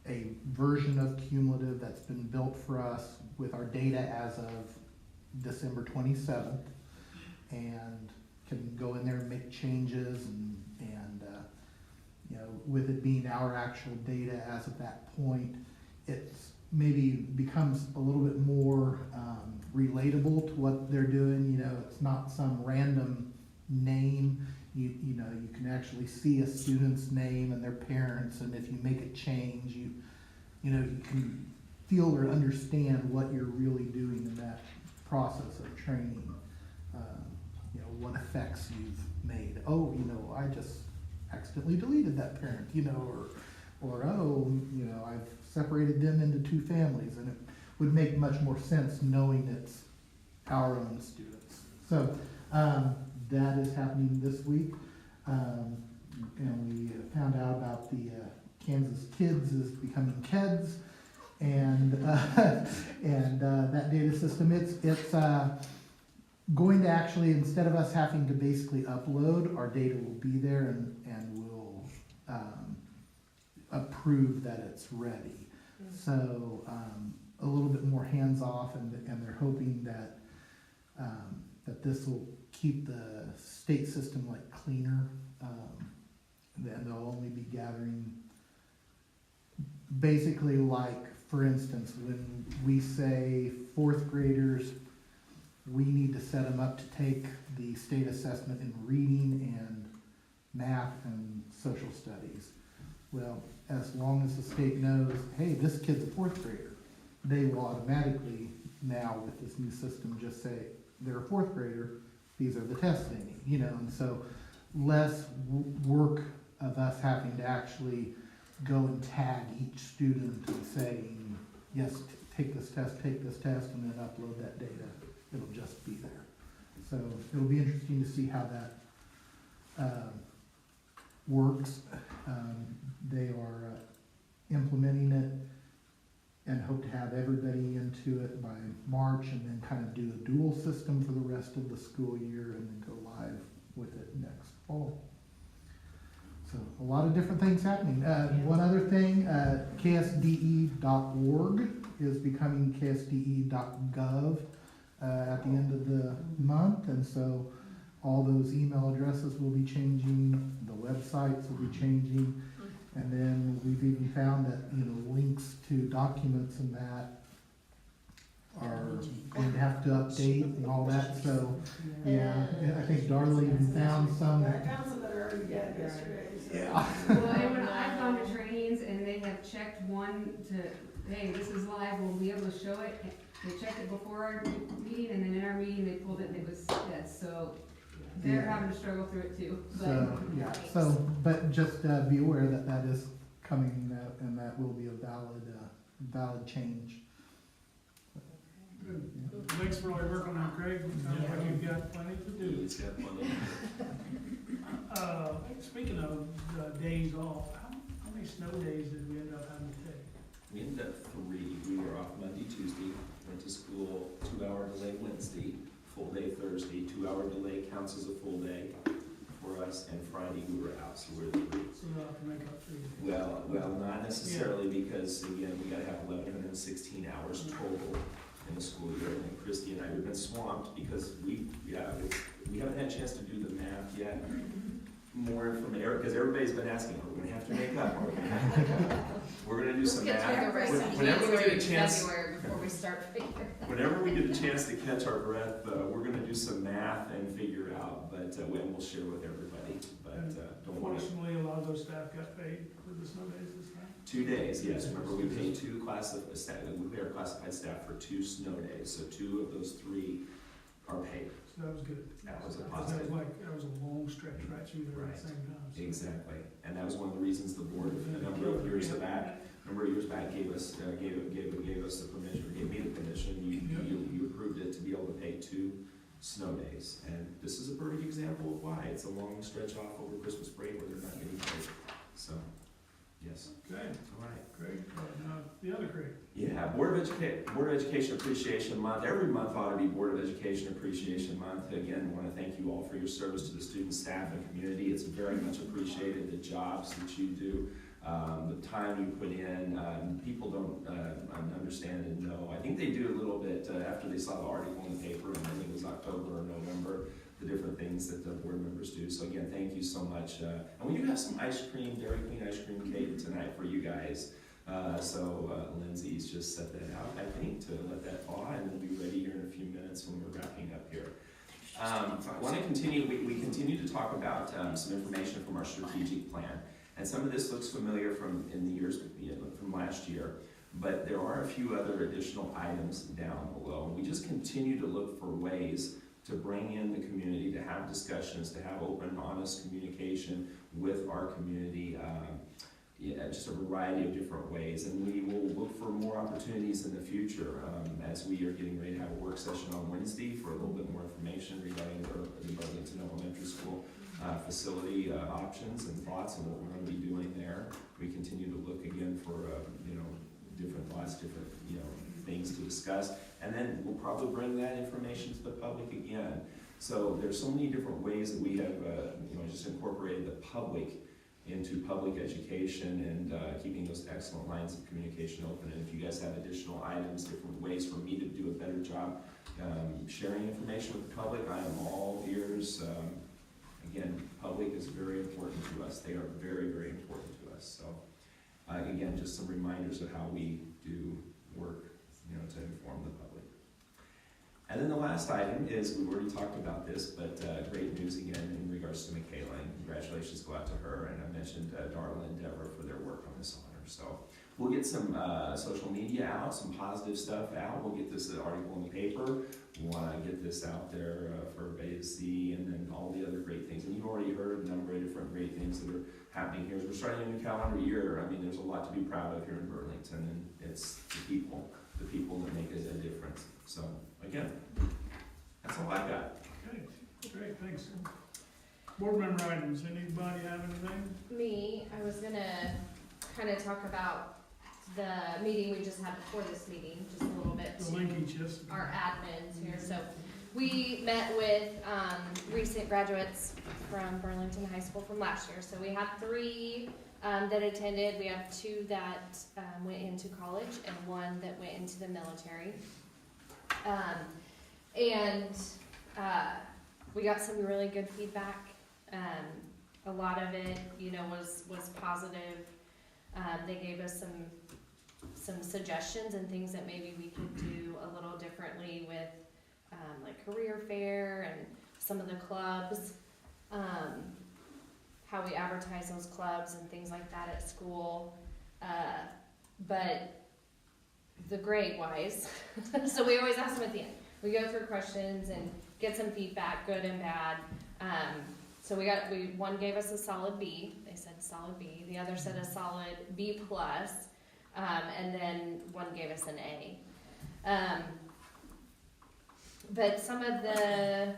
a version of cumulative that's been built for us with our data as of December 27th, and can go in there and make changes and you know, with it being our actual data as of that point, it's maybe becomes a little bit more relatable to what they're doing. You know, it's not some random name. You know, you can actually see a student's name and their parents, and if you make a change, you know, you can feel or understand what you're really doing in that process of training. You know, what effects you've made. Oh, you know, I just accidentally deleted that parent, you know, or oh, you know, I've separated them into two families, and it would make much more sense knowing it's our own students. So that is happening this week, and we found out about the Kansas Kids is becoming KEDS, and that data system. It's going to actually, instead of us having to basically upload, our data will be there and will approve that it's ready. So a little bit more hands-off, and they're hoping that that this will keep the state system like cleaner, and they'll only be gathering basically, like, for instance, when we say fourth graders, we need to set them up to take the state assessment in reading and math and social studies. Well, as long as the state knows, hey, this kid's a fourth grader, they will automatically now with this new system just say, they're a fourth grader, these are the tests they need, you know, and so less work of us having to actually go and tag each student and saying, yes, take this test, and then upload that data. It'll just be there. So it'll be interesting to see how that works. They are implementing it and hope to have everybody into it by March, and then kind of do a dual system for the rest of the school year, and then go live with it next fall. So a lot of different things happening. One other thing, KSDE.org is becoming KSDE.gov. at the end of the month, and so all those email addresses will be changing, the websites will be changing, and then we've even found that, you know, links to documents and that are going to have to update and all that, so, yeah, I think Darla even found some I that, found some that are already dead yesterday, so. yeah. Well, and when I've gone to trainings and they have checked one to, hey, this is live, we'll be able to show it. They checked it before our meeting, and then in our meeting, they pulled it and it was dead, so they're Yeah. having to struggle through it too. But So, yeah, so, but just be aware that that is coming, and that will be a valid change. Good. Thanks for all your work on that, Craig. Sounds like you've got plenty to do. It's got plenty. Speaking of days off, how many snow days did we end up having to take? We ended up 3. We were off Monday, Tuesday, went to school, 2-hour delay Wednesday, full day Thursday, 2-hour delay counts as a full day for us, and Friday we were out, so we're 3. So we'll have to make up 3 days. Well, not necessarily, because again, we gotta have 1,116 hours total in the school year, and Christy and I, we've been swamped because we haven't had a chance to do the math yet. More from Eric, because everybody's been asking, are we gonna have to make up? Are we gonna have to make up? We're gonna do some math. Whenever we get a chance, Before we start figuring. whenever we get a chance to catch our breath, we're gonna do some math and figure out, but we'll share with everybody, but don't worry. Fortunately, a lot of those staff got paid for the snow days this time. 2 days, yes, remember we paid we pay our classified staff for 2 snow days, so 2 of those 3 are paid. So that was good. That was a Because positive. that was a long stretch right through there at the same time. so. Exactly, and that was one of the reasons the board, a number of years back, gave us the permission, or gave me the permission, you approved it to be able to pay 2 snow days. And this is a perfect example of why, it's a long stretch off over Christmas break where they're not getting paid, so, yes. Okay, All right. Craig, now, the other Craig. Yeah, Board of Education Appreciation Month. Every month ought to be Board of Education Appreciation Month. Again, I want to thank you all for your service to the students, staff, and community. It's very much appreciated, the jobs that you do, the time you put in. People don't understand and know. I think they do a little bit after they saw the article in the paper, and I think it was October or November, the different things that the board members do. So again, thank you so much. And we do have some ice cream, Dairy Queen ice cream cake tonight for you guys. Lindsay's just set that out, I think, to let that thaw, and we'll be ready here in a few minutes when we're wrapping up here. I want to continue, we continue to talk about some information from our strategic plan. And some of this looks familiar from last year, but there are a few other additional items down below. We just continue to look for ways to bring in the community, to have discussions, to have open, honest communication with our community. Just a variety of different ways, and we will look for more opportunities in the future as we are getting ready to have a work session on Wednesday for a little bit more information regarding the Burlington Elementary School facility options and thoughts and what we're going to be doing there. We continue to look again for different thoughts, different things to discuss, and then we'll probably bring that information to the public again. So there's so many different ways that we have just incorporated the public into public education and keeping those excellent lines of communication open. And if you guys have additional items, different ways for me to do a better job sharing information with the public, I am all ears. Again, public is very important to us. They are very, very important to us. So again, just some reminders of how we do work, to inform the public. And then the last item is, we've already talked about this, but great news again in regards to Michaela, and congratulations go out to her, and I mentioned Darla and Deborah for their work on this honor. So we'll get some social media out, some positive stuff out. We'll get this article in the paper. We want to get this out there for everybody to see, and then all the other great things. And you've already heard a number of different great things that are happening here. As we're starting a new calendar year, I mean, there's a lot to be proud of here in Burlington, and it's the people that make a difference. So again, that's all I got. Okay, great, thanks. Board member items, anybody have anything? Me, I was gonna kind of talk about the meeting we just had before this meeting, just a little bit. The linkage, yes. Our admins here. So we met with recent graduates from Burlington High School from last year. So we had 3 that attended. We have 2 that went into college and 1 that went into the military. And we got some really good feedback. A lot of it, was positive. They gave us some suggestions and things that maybe we could do a little differently with, like career fair and some of the clubs, how we advertise those clubs and things like that at school. But the grade wise, so we always ask them at the end. We go through questions and get some feedback, good and bad. So one gave us a solid B. They said solid B. The other said a solid B plus, and then one gave us an A. But some of the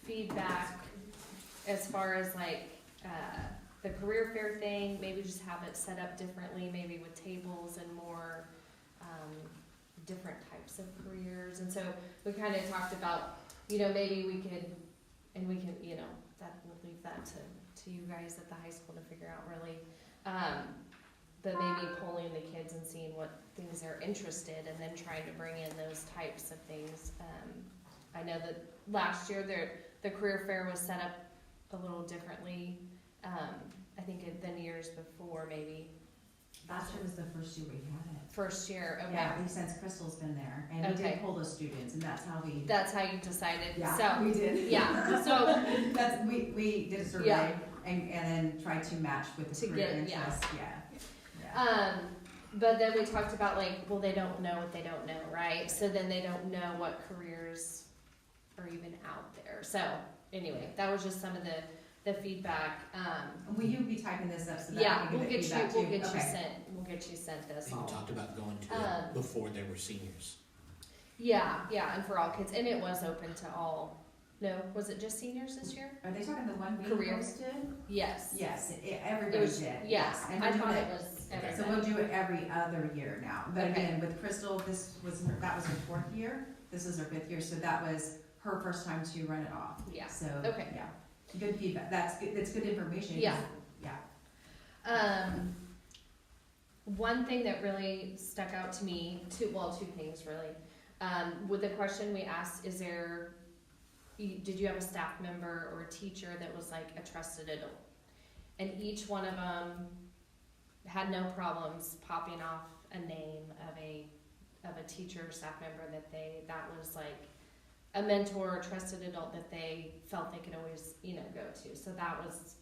feedback, as far as like the career fair thing, maybe just have it set up differently, maybe with tables and more different types of careers. And so we kind of talked about, maybe we could, and we can, that we'll leave that to you guys at the high school to figure out really. But maybe polling the kids and seeing what things they're interested, and then trying to bring in those types of things. I know that last year the career fair was set up a little differently. I think than years before, maybe. Last year was the first year we had it. First year, okay. Yeah, since Crystal's been there, and we did pull those students, and that's how we. That's how you decided. Yeah, so, we did. Yeah. So we did a survey, yeah. and then tried to match with the career interest. Yeah. But then we talked about they don't know what they don't know, right? So then they don't know what careers are even out there. So anyway, that was just some of the feedback. Will you be typing this up so that we can get feedback too? We'll get you sent this. We talked about going to it before they were seniors. Yeah, and for all kids, and it was open to all. No, was it just seniors this year? Are they talking the one we Careers? Posted? Yes. Yes, everybody did. Yes, and I thought it was everybody. So we'll do it every other year now. But again, with Crystal, that was her 4th year. This is her 5th year, so that was her first time to run it off. Yeah. So yeah. Good feedback. That's good. That's good information. Yeah. Yeah. One thing that really stuck out to me, two things really. With the question we asked, did you have a staff member or a teacher that was like a trusted adult? And each one of them had no problems popping off a name of a teacher or staff member that was like a mentor or trusted adult that they felt they could always, go to. So that was,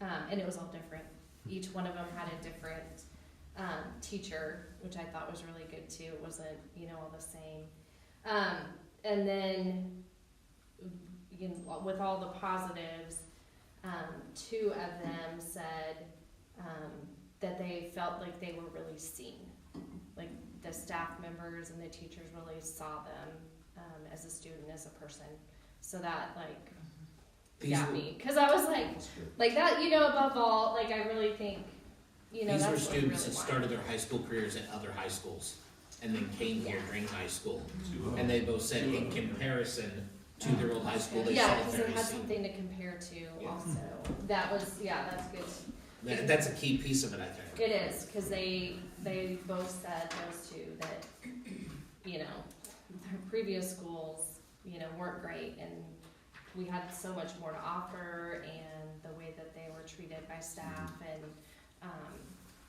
and it was all different. Each one of them had a different teacher, which I thought was really good too. It wasn't, all the same. And then, with all the positives, 2 of them said that they felt like they were really seen. Like the staff members and the teachers really saw them as a student, as a person. So that got me, because I was like that, above all, I really think, These that's were students really that started their high school careers at other high schools and then came here during high school. And they both said in comparison to their old high school, they saw because very they had seen. something to compare to also. That was, that's good. That's a key piece of it, I think. It is, because they both said, those 2, that, their previous schools, weren't great, and we had so much more to offer, and the way that they were treated by staff, and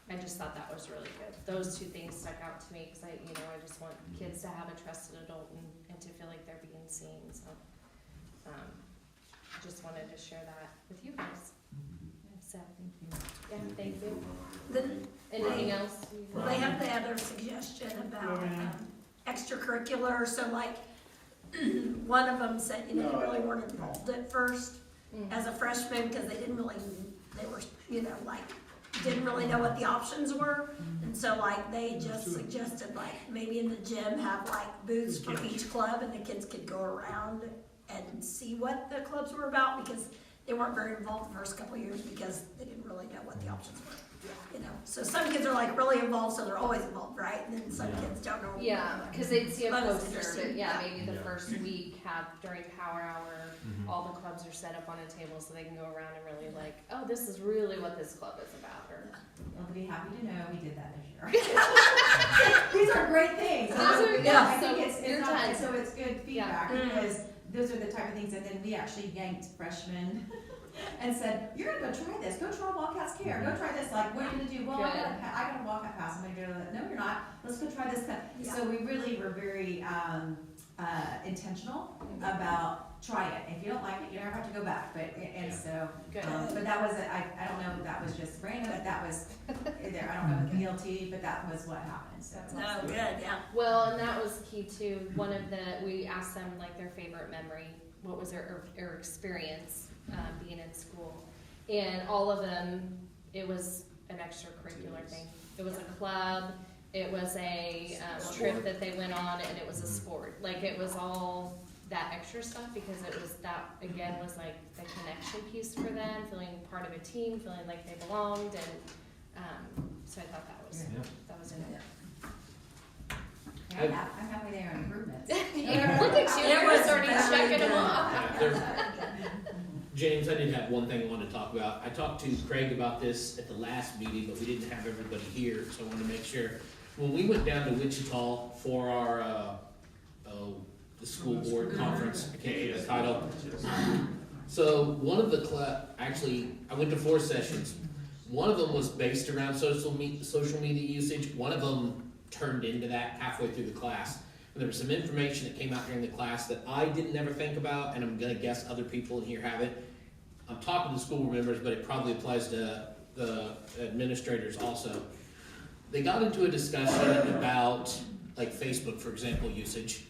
I just thought that was really good. Those 2 things stuck out to me, because I just want kids to have a trusted adult and to feel like they're being seen, so I just wanted to share that with you guys. So, thank you. Anything else? Well, they have the other suggestion about extracurricular, so one of them said, they really weren't involved at first as a freshman, because they were, didn't really know what the options were. And so they just suggested maybe in the gym have booths for each club, and the kids could go around and see what the clubs were about, because they weren't very involved the first couple of years because they didn't really know what the options were. You know, so some kids are like really involved, so they're always involved, right? And then some kids don't know. Yeah, because they'd see a But it's poster, interesting. but yeah, maybe the Yeah. first week have during power hour, Mhm. all the clubs are set up on a table so they can go around and really like, oh, this is really what this club is about, or. You'll be happy to know we did that this year. These are great things. Those are- I yeah, think so it's you're not, done. so it's good feedback Yeah. because those are the type of things, and then we actually yanked freshmen and said, you're gonna go try this, go try Wildcats Care, go try this, like, what are you gonna do? Well, I Good. got a Wildcat pass, I'm gonna go to that, no, you're not, let's go try this. Yeah. So we really were very, intentional about try it. If you don't like it, you never have to go back, but, and so, Good. but that was, I don't know if that was just random, but that was, there, I don't know, with ELT, but that was what happened, so. Oh, good, yeah. Well, and that was key too. One of we asked them like their favorite memory, what was their experience being in school, and all of them, it was an extracurricular thing. It was a club, it was a trip that they went on, and it was a sport. Like it was all that extra stuff because it was that again was like the connection piece for them, feeling part of a team, feeling like they belonged, and so I thought that was Yeah. that was in it. Yeah, I'm happy they are improvements. Look at you, It you're was already very checking them good. off. James, I did have one thing I wanted to talk about. I talked to Craig about this at the last meeting, but we didn't have everybody here, so I wanted to make sure. When we went down to Wichita for our, the school board conference, aka the title. So one of the actually, I went to 4 sessions. One of them was based around social media usage. One of them turned into that halfway through the class. And there was some information that came out during the class that I didn't ever think about, and I'm gonna guess other people in here have it. I'm talking to school board members, but it probably applies to the administrators also. They got into a discussion about like Facebook, for example, usage.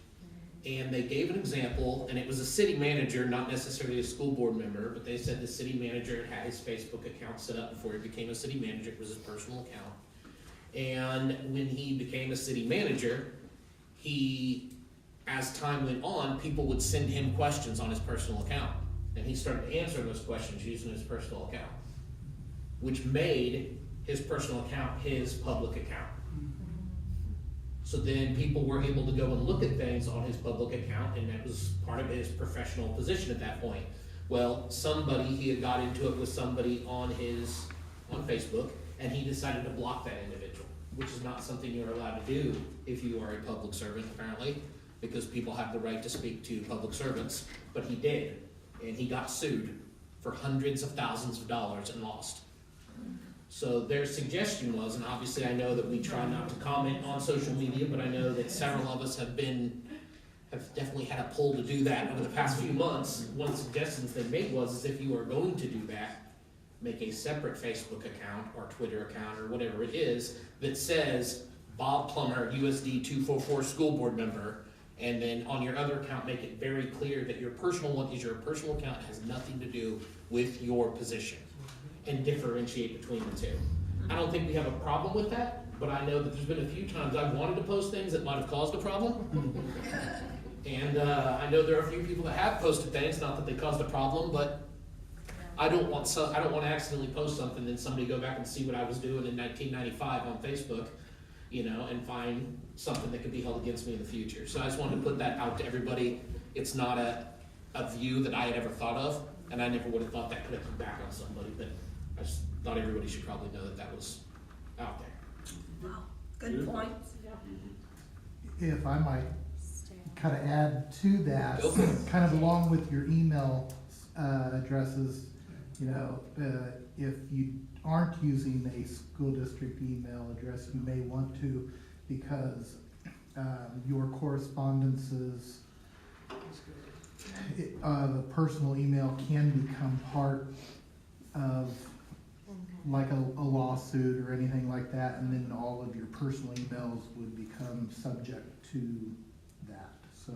And they gave an example, and it was a city manager, not necessarily a school board member, but they said the city manager had his Facebook account set up before he became a city manager. It was his personal account. And when he became a city manager, as time went on, people would send him questions on his personal account. And he started answering those questions using his personal account, which made his personal account his public account. So then people were able to go and look at things on his public account, and that was part of his professional position at that point. Well, he had got into it with somebody on Facebook, and he decided to block that individual, which is not something you're allowed to do if you are a public servant, apparently, because people have the right to speak to public servants, but he did, and he got sued for hundreds of thousands of dollars and lost. So their suggestion was, and obviously I know that we try not to comment on social media, but I know that several of us have definitely had a pull to do that over the past few months. One of the suggestions they made was if you are going to do that, make a separate Facebook account or Twitter account or whatever it is that says Bob Plummer, USD 244 school board member, and then on your other account make it very clear that your personal one is your personal account, has nothing to do with your position, and differentiate between the two. I don't think we have a problem with that, but I know that there's been a few times I've wanted to post things that might have caused a problem. And I know there are a few people that have posted things, not that they caused a problem, but I don't want to accidentally post something and then somebody go back and see what I was doing in 1995 on Facebook, and find something that could be held against me in the future. So I just wanted to put that out to everybody. It's not a view that I had ever thought of, and I never would have thought that could have come back on somebody, but I just thought everybody should probably know that was out there. Wow, good point. If I might kind of add to that, Go for it. kind of along with your email addresses, if you aren't using a school district email address, you may want to, because your correspondences of a personal email can become part of like a lawsuit or anything like that, and then all of your personal emails would become subject to that. So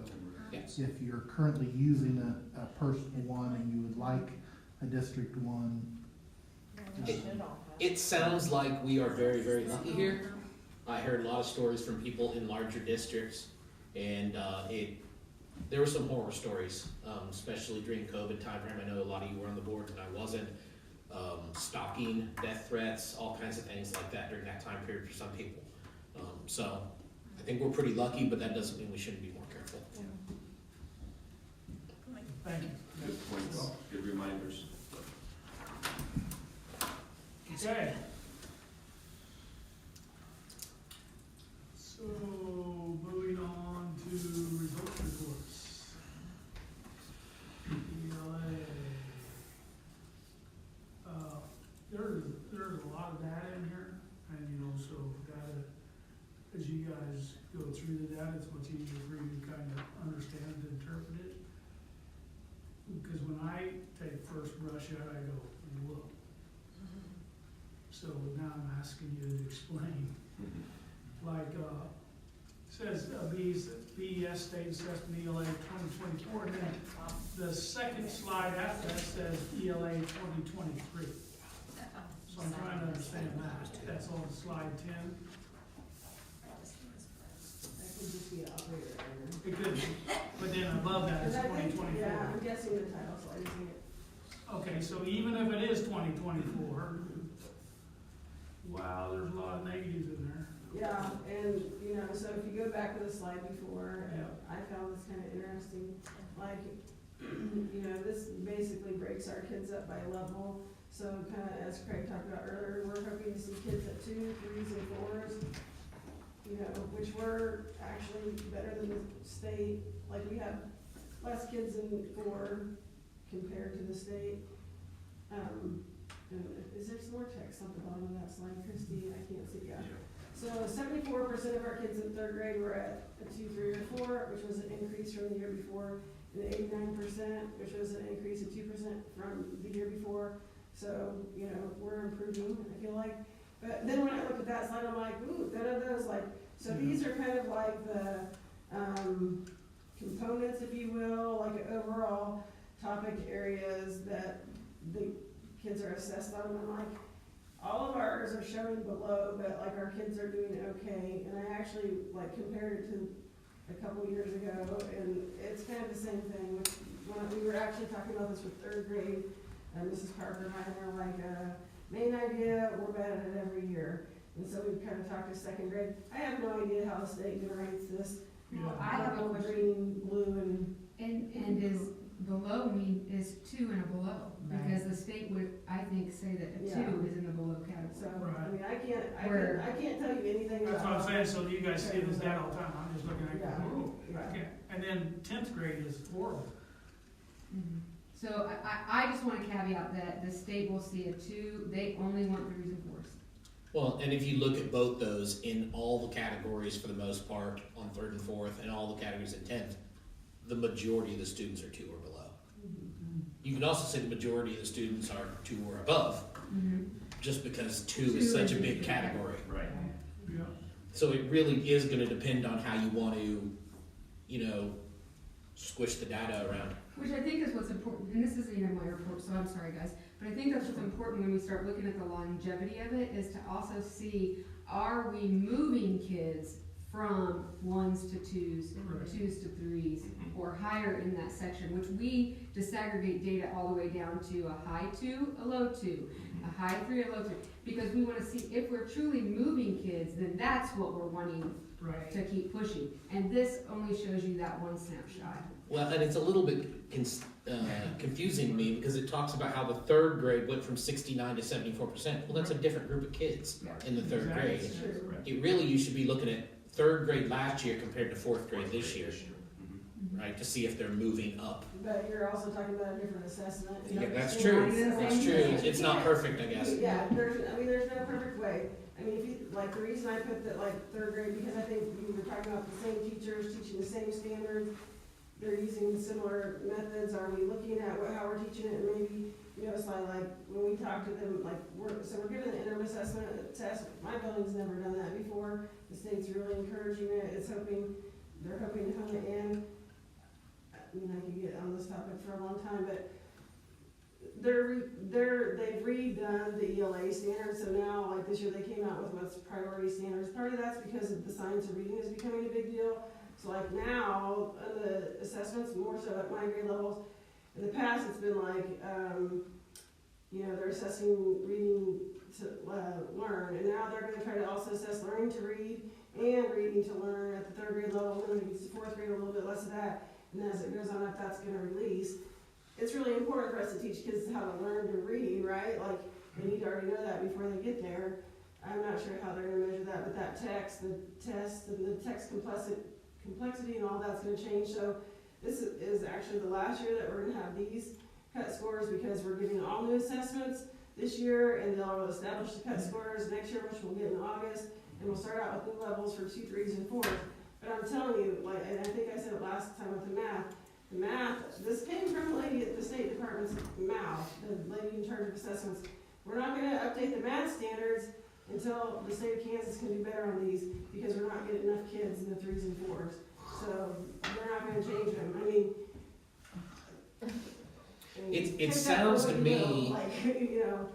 Yes. if you're currently using a personal one and you would like a district one, It sounds like we are very, very lucky here. I heard a lot of stories from people in larger districts, and there were some horror stories, especially during COVID timeframe. I know a lot of you were on the board and I wasn't. stalking, death threats, all kinds of things like that during that time period for some people. So I think we're pretty lucky, but that doesn't mean we shouldn't be more careful. Thank you. Good points, good reminders. Okay. So, moving on to results reports. ELA. There's a lot of data in here, and so data, as you guys go through the data, it's much easier for you to kind of understand and interpret it. Because when I take first brush at it, I go, whoa. So now I'm asking you to explain. Like, says BES State Assessment ELA 2024, and then the second slide after that says ELA 2023. So I'm trying to understand that. That's on slide 10. That could just be an operator error. It could be, but then above that is 2024. Yeah, I'm guessing the title slide is it. Okay, so even if it is 2024, wow, there's a lot of negatives in there. Yeah, and, so if you go back to the slide before, Yeah. I found this kind of interesting, like, this basically breaks our kids up by level. So kind of as Craig talked about earlier, we're hoping to see kids at 2s, 3s, and 4s, which were actually better than the state. Like, we have less kids in 4 compared to the state. And is there some more text on the bottom of that slide, Christy? I can't see, yeah. So 74% of our kids in 3rd grade were at a 2, 3, or 4, which was an increase from the year before, and 89%, which was an increase of 2% from the year before. So, we're improving, I feel like. But then when I looked at that slide, I'm like, ooh, none of those, so these are kind of like the components, if you will, like overall topic areas that the kids are assessed on. And I'm like, all of ours are showing below, but our kids are doing okay. And I actually compared it to a couple years ago, and it's kind of the same thing. When we were actually talking about this with 3rd grade, Mrs. Parker and I were like, main idea, we're bad at it every year. And so we kind of talked to 2nd grade. I have no idea how the state generates this. Well, I have a question. Green, blue, And is below mean is 2 and a below? Because the state would, I think, say that a 2 is in the below category. So, Right. I can't tell you anything about. That's what I'm saying, so you guys see this data all the time, I'm just looking at it, Yeah. ooh, Yeah. okay. And then 10th grade is horrible. Mhm. So I just want to caveat that the state will see a 2, they only want 3s and 4s. Well, and if you look at both those in all the categories for the most part on 3rd and 4th and all the categories in 10th, the majority of the students are 2 or below. You can also say the majority of the students are 2 or above, just because 2 is such a big category. Right. Yeah. So it really is gonna depend on how you want to, squish the data around. Which I think is what's important, and this isn't even my report, so I'm sorry guys, but I think that's what's important when we start looking at the longevity of it, is to also see, are we moving kids from 1s to 2s, Right. 2s to 3s, or higher in that section, which we disaggregate data all the way down to a high 2, a low 2, a high 3, a low 3, because we want to see if we're truly moving kids, then that's what we're wanting Right. to keep pushing. And this only shows you that one snapshot. Well, and it's a little bit confusing to me because it talks about how the 3rd grade went from 69 to 74%. Well, that's a different group of kids in the 3rd grade. It really, you should be looking at 3rd grade last year compared to 4th grade this year, right? To see if they're moving up. But you're also talking about a different assessment. Yeah, that's true. That's true. It's not perfect, I guess. Yeah, there's no perfect way. I mean, if you, the reason I put that 3rd grade, because I think we were talking about the same teachers teaching the same standards, they're using similar methods. Are we looking at how we're teaching it? And maybe, it's like when we talk to them, we're giving an interim assessment test. My building's never done that before. The state's really encouraging it. They're hoping to hone it in. I mean, I could get on this topic for a long time, but they've redone the ELA standards. So now, this year, they came out with what's priority standards. Part of that's because the science of reading is becoming a big deal. So now, the assessments, more so at my grade levels, in the past it's been you know, they're assessing reading to learn, and now they're gonna try to also assess learning to read and reading to learn at the 3rd grade level, and then it's the 4th grade, a little bit less of that, and as it goes on up, that's gonna release. It's really important for us to teach kids how to learn to read, right? Like, they need to already know that before they get there. I'm not sure how they're gonna measure that, but that text, the test, and the text complexity and all that's gonna change. So this is actually the last year that we're gonna have these cut scores, because we're giving all new assessments this year, and they'll establish the cut scores next year, which we'll get in August, and we'll start out with new levels for 2, 3s, and 4s. But I'm telling you, like, and I think I said it last time with the math, this came from a lady at the State Department's mouth, the lady in charge of assessments. We're not gonna update the math standards until the state of Kansas can do better on these, because we're not getting enough kids in the 3s and 4s. So we're not gonna change them. I mean, It take that sounds for to what you know, me, like, you know.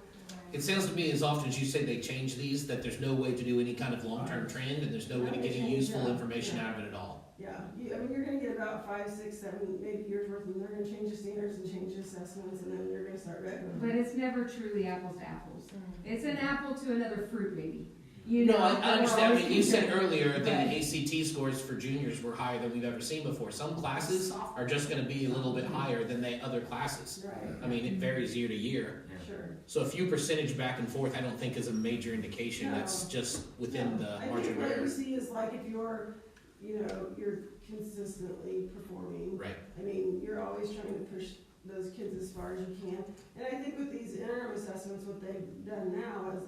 it sounds to me as often as you say they change these, that there's no way to do any kind of long-term trend, and there's no way to get any useful information out of it at all. Yeah, I mean, you're gonna get about 5, 6, 7, maybe years worth, and they're gonna change the standards and change the assessments, and then you're gonna start back over. But it's never truly apples to apples. It's an apple to another fruit, maybe. No, I understand. I mean, you said comparing. earlier that the Right. ACT scores for juniors were higher than we've ever seen before. Some classes are just gonna be a little bit higher than the other classes. Right, I mean, it varies year to year. sure. So a few percentage back and forth, I don't think is a major indication. No. That's just within the I margin think of what you error. see is like if you're, you know, you're consistently performing. Right. I mean, you're always trying to push those kids as far as you can. And I think with these interim assessments, what they've done now is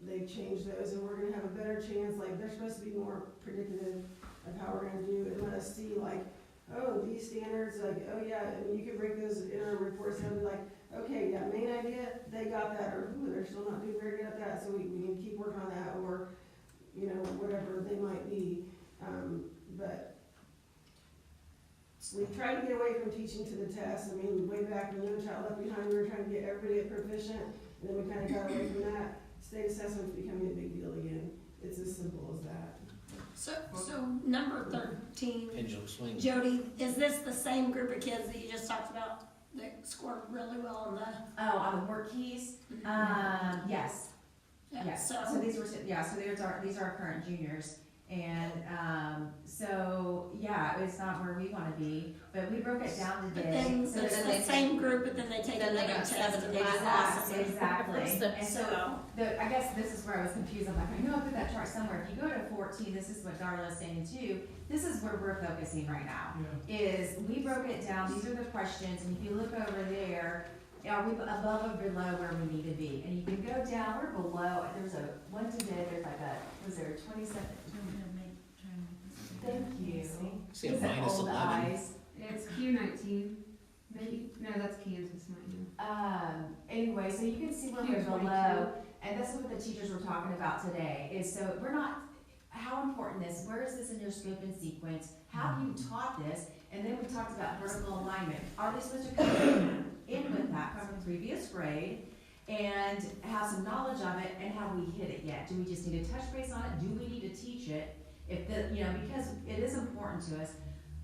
they've changed those, and we're gonna have a better chance, like, they're supposed to be more predictive of how we're gonna do, and let us see, like, oh, these standards, like, oh yeah, and you can break those interim reports down and be like, okay, yeah, main idea, they got that, or, ooh, they're still not doing very good at that, so we need to keep working on that, or, you know, whatever they might be. But we tried to get away from teaching to the test. I mean, way back when No Child Left Behind, we were trying to get everybody at proficient, and then we kind of got away from that. State assessment's becoming a big deal again. It's as simple as that. So number 13, Pendulum swing. Jody, is this the same group of kids that you just talked about that scored really well on the? Oh, on the work keys? Yes. Yeah, Yes, so- so these are our current juniors, and, so, yeah, it's not where we wanna be, but we broke it down But today. then So it's that the they- same group, but then they take Then they another got test 7 and they just classes. pass. Exactly, and so, So, I guess this is where I was confused, I'm like, I know I put that chart somewhere, if you go to 14, this is what Darla is saying too, this is where we're focusing right now, is we broke it down, these are the questions, and if you look over there, are we above or below where we need to be? And you can go down, we're below, there's a, one today, there's like a, was there 27? Thank you. See a Is it minus old 11. eyes? It's Q19. Maybe, no, that's Kansas, not you. Anyway, so you can see where we're Q22. below, and this is what the teachers were talking about today, is so we're not, how important this, where is this in your scope and sequence? How have you taught this? And then we talked about vertical alignment. Are they supposed to come in with that from the previous grade and have some knowledge of it, and have we hit it yet? Do we just need to touch base on it? Do we need to teach it? If the, you know, because it is important to us,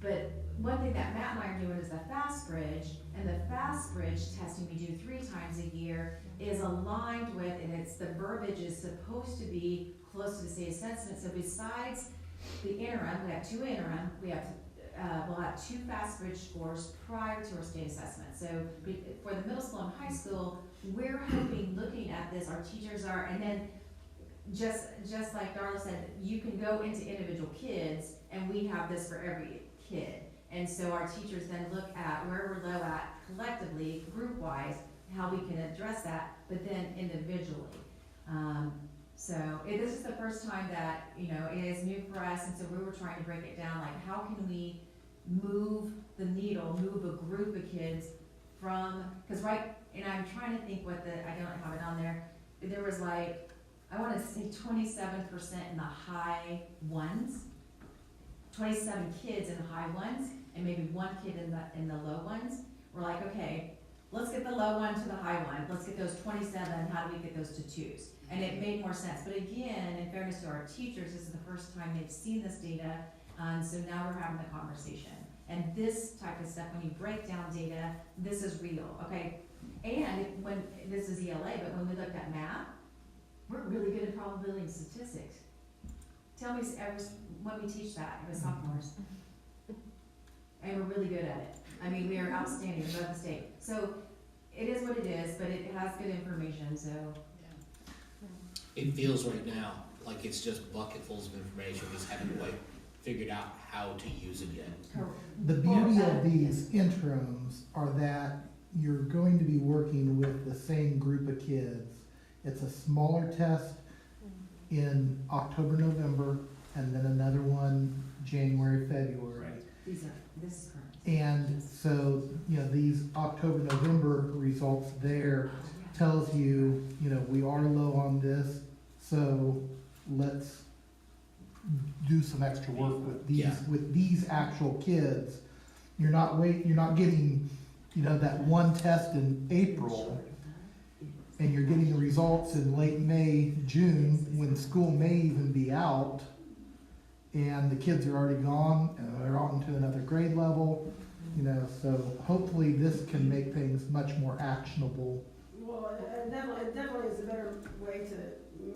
but one thing that Matt and I are doing is the Fast Bridge, and the Fast Bridge testing we do 3 times a year is aligned with, and it's, the verbiage is supposed to be close to the state assessment. So besides the interim, we have 2 interim, we'll have 2 Fast Bridge scores prior to our state assessment. So for the middle school and high school, we're hoping, looking at this, our teachers are, and then just like Darla said, you can go into individual kids, and we have this for every kid. And so our teachers then look at where we're low at collectively, group-wise, how we can address that, but then individually. So this is the first time that, you know, it is new for us, and so we were trying to break it down, like how can we move the needle, move a group of kids from, because and I'm trying to think what I don't have it on there was like, I want to say 27% in the high ones, 27 kids in the high ones, and maybe 1 kid in the low ones. We're like, okay, let's get the low one to the high one. Let's get those 27. How do we get those to 2s? And it made more sense. But again, in fairness to our teachers, this is the first time they've seen this data, so now we're having the conversation. And this type of stuff, when you break down data, this is real. Okay, And when, this is ELA, but when we looked at math, we're really good at probability and statistics. Tell me, when we teach that, it was sophomores. And we're really good at it. I mean, we are outstanding above the state. So it is what it is, but it has good information, so. It feels right now like it's just bucketfuls of information, just haven't quite figured out how to use it yet. The beauty of these interims are that you're going to be working with the same group of kids. It's a smaller test in October, November, and then another one January, February. This is correct. And so, you know, these October, November results there tells you, you know, we are low on this, so let's do some extra work with these, Yeah. with these actual kids. You're not getting, you know, that one test in April, and you're getting the results in late May, June, when school may even be out, and the kids are already gone, and they're on to another grade level, you know, so hopefully this can make things much more actionable. Well, it definitely is a better way to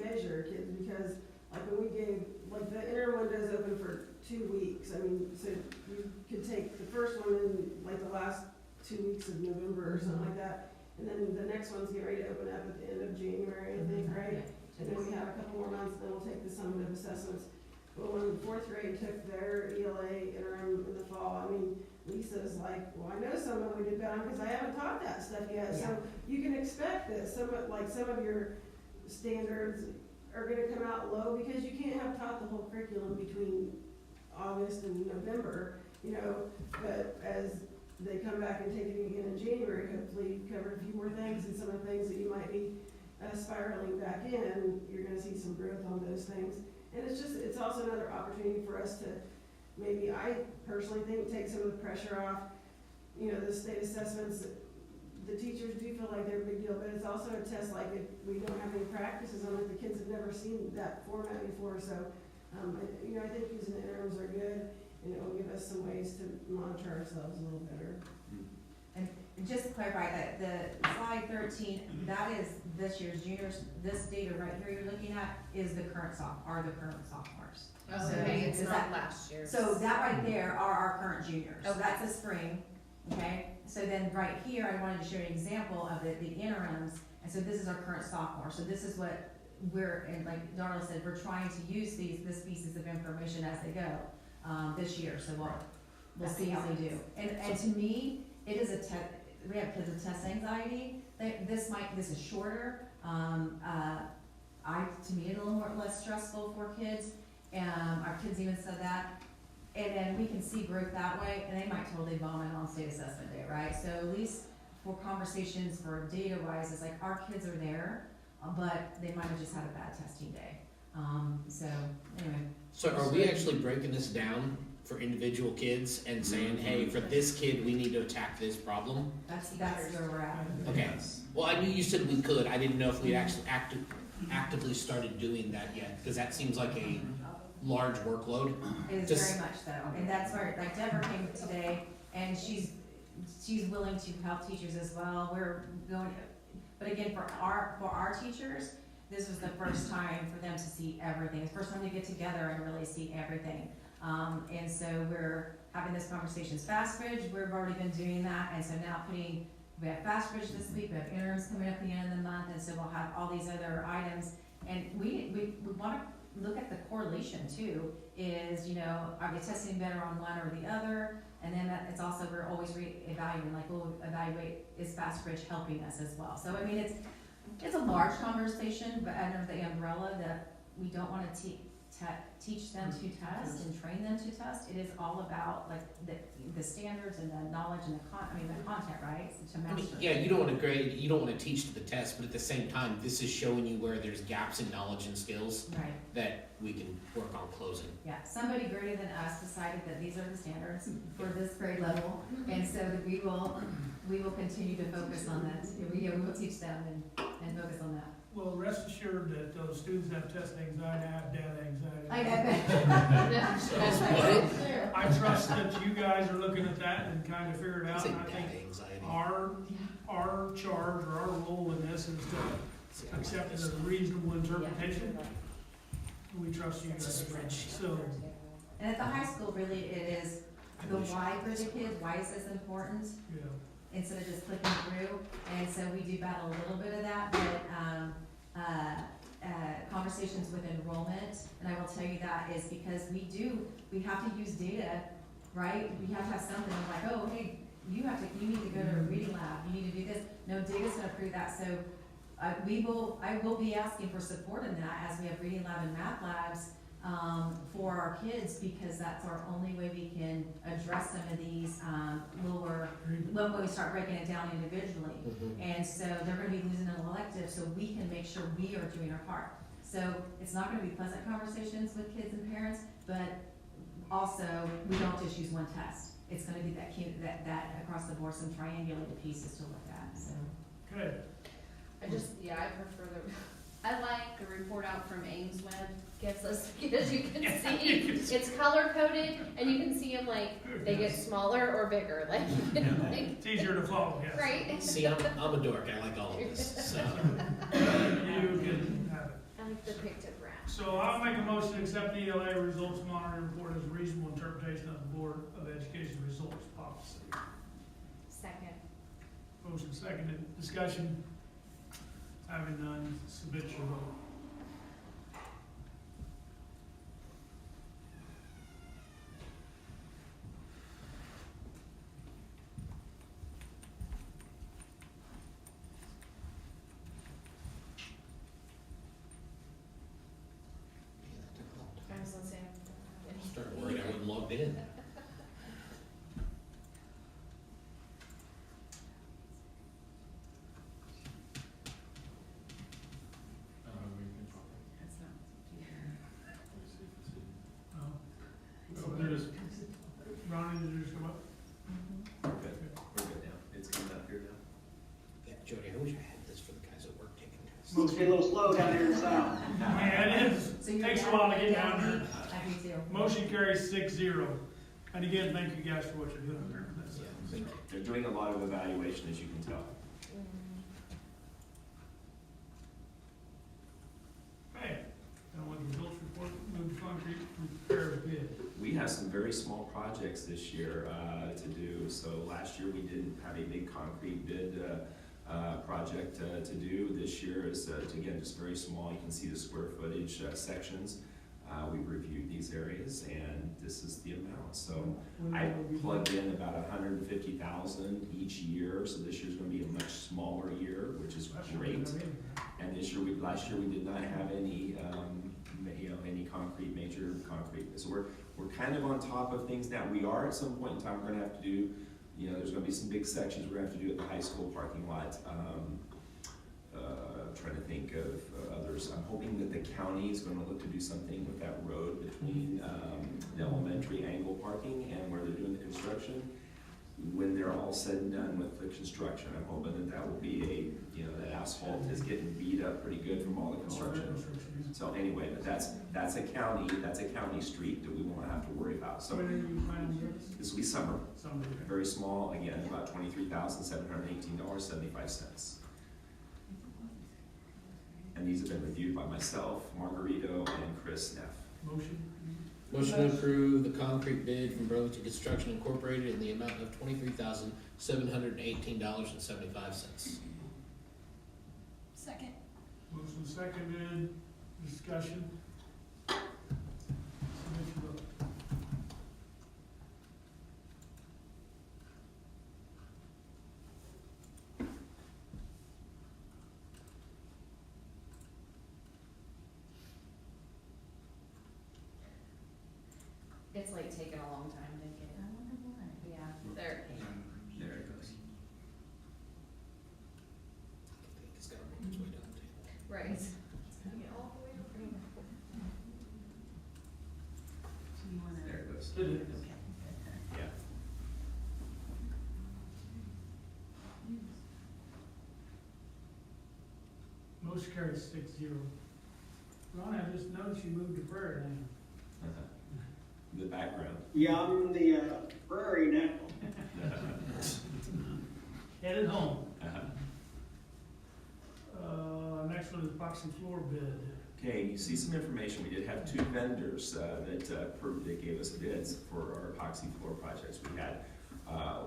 measure kids, because like when we gave, like the interim window is open for 2 weeks. I mean, so you could take the first one in like the last 2 weeks of November or something like that. And then the next one's getting ready to open up at the end of January, I think, right? And then we have a couple more months, then we'll take the summative assessments. But when the fourth grade took their ELA interim in the fall, I mean, Lisa's like, well, I know some of them did better because I haven't taught that stuff yet. So you can expect this. Some of your standards are gonna come out low because you can't have taught the whole curriculum between August and November, you know, but as they come back and take it again in January, hopefully you've covered a few more things, and some of the things that you might be spiraling back in, you're gonna see some growth on those things. And it's also another opportunity for us to, maybe I personally think, take some of the pressure off, you know, the state assessments. The teachers do feel like they're a big deal, but it's also a test, like if we don't have any practices on it, the kids have never seen that format before, so, you know, I think using the interims are good, and it will give us some ways to monitor ourselves a little better. And just to clarify that the slide 13, that is this year's juniors. This data right here you're looking at is the current sophomores. Okay, it's is not that- last year's. So that right there are our current juniors. So Okay. that's the spring, okay? So then right here, I wanted to show you an example of the interims. And so this is our current sophomore. So this is what we're, and like Darla said, we're trying to use this pieces of information as they go this year. So we'll see how they do. And to me, it is a test. We have kids with test anxiety. This is shorter. To me, it's a little less stressful for kids. Our kids even said that. And then we can see growth that way, and they might totally vomit on state assessment day, right? So at least for conversations for data-wise, it's like our kids are there, but they might have just had a bad testing day. So anyway. So are we actually breaking this down for individual kids and saying, hey, for this kid, we need to attack this problem? That's where we're at. Okay. Well, I knew you said we could. I didn't know if we actually actively started doing that yet, because that seems like a large workload. It is very much so, and that's where, like Deborah came today, and she's willing to help teachers as well. We're going, but again, for our teachers, this was the first time for them to see everything. It's the first time to get together and really see everything. And so we're having this conversations. FastBridge, we've already been doing that, and so now we have FastBridge this week, we have interims coming up at the end of the month, and so we'll have all these other items. And we want to look at the correlation too, is, you know, are they testing better on one or the other? And then it's also, we're always re-evaluating, like we'll evaluate, is FastBridge helping us as well? So I mean, it's a large conversation, but under the umbrella that we don't want to teach them to test and train them to test. It is all about like the standards and the knowledge and the content, right? To I mean, master. yeah, you don't want to grade, you don't want to teach to the test, but at the same time, this is showing you where there's gaps in knowledge and skills Right. that we can work on closing. Yeah, somebody greater than us decided that these are the standards for this grade level, and so that we will continue to focus on that. We will teach them and focus on that. Well, rest assured that those students that have test anxiety, I have data anxiety. I know. What? I I trust that you guys are looking at that and kind of figure it out, and I think anxiety. our charge or our role in this is to accept it as a reasonable interpretation. We trust you guys, so, And at the high school, really, it is the why for the kids, why is this important, yeah. instead of just clicking through. And so we do battle a little bit of that, but, conversations with enrollment, and I will tell you that is because we have to use data, right? We have to have something like, oh, hey, you need to go to a reading lab, you need to do this. No, data's gonna prove that, so I will be asking for support in that as we have reading lab and math labs, for our kids, because that's our only way we can address some of these, lower, when we start breaking it down individually. And so they're gonna be losing an elective, so we can make sure we are doing our part. So it's not gonna be pleasant conversations with kids and parents, but also, we don't just use one test. It's gonna be that across the board, some triangulated pieces to look at, so. Good. I prefer I like the report out from Ames Web, gets us, because you can see, it's color coded, and you can see them like, they get smaller or bigger, like, It's easier to follow, yes. right? See, I'm a dork, I like all of this, so. You can have it. I like the pictograph. So I'll make a motion to accept the ELA results monitoring report as a reasonable interpretation of the Board of Education results policy. Second. Motion seconded, discussion, having none, submit your vote. I was gonna say, Started worried I wasn't logged in. Oh, there's, Ronnie, did you just come up? We're good, we're good now, it's coming up here now. Yeah, Jody, I wish I had this for the guys at work taking tests. Must be a little slow down here in the south. Yeah, it is, So you're takes a down- while to get down down deep? I do too. there. Motion carries 6-0. And again, thank you guys for what you're doing there. That's- Yeah, thank you. They're doing a lot of evaluation, as you can tell. Okay, now with the results report, move to concrete repair bid. We have some very small projects this year to do. So last year, we didn't have a big concrete bid project to do. This year is, again, just very small. You can see the square footage sections. We reviewed these areas, and this is the amount. So I plugged in about 150,000 each year. So this year's going to be a much smaller year, which is great. And last year, we did not have any, any major concrete. So we're kind of on top of things now. We are at some point in time, we're gonna have to do, there's gonna be some big sections we're gonna have to do at the high school parking lot. Trying to think of others. I'm hoping that the county is gonna look to do something with that road between, the elementary angle parking and where they're doing the construction. When they're all said and done with the construction, I'm hoping that will be that asphalt is getting beat up pretty good from all the construction. So anyway, but that's a county street that we won't have to worry about. So When are you planning to do this? this will be summer, Someday. very small, again, about $23,718.75. And these have been reviewed by myself, Margarito, and Chris Neff. Motion? Motion to approve the concrete bid from Burlington Construction Incorporated in the amount of $23,718.75. Second. Motion seconded, discussion. Submit your vote. It's like taking a long time to get, I wonder why. yeah, there. There it goes. It's gotta make its way down the table. Right. So you wanna? There it goes. Did it? Yeah. Motion carries 6-0. Ron, I just noticed you moved to Prairie Land. the background. Yeah, I'm in the prairie now. Headed home. Uh-huh. Next one is epoxy floor bid. Okay, you see some information. We did have 2 vendors that gave us bids for our epoxy floor projects. We had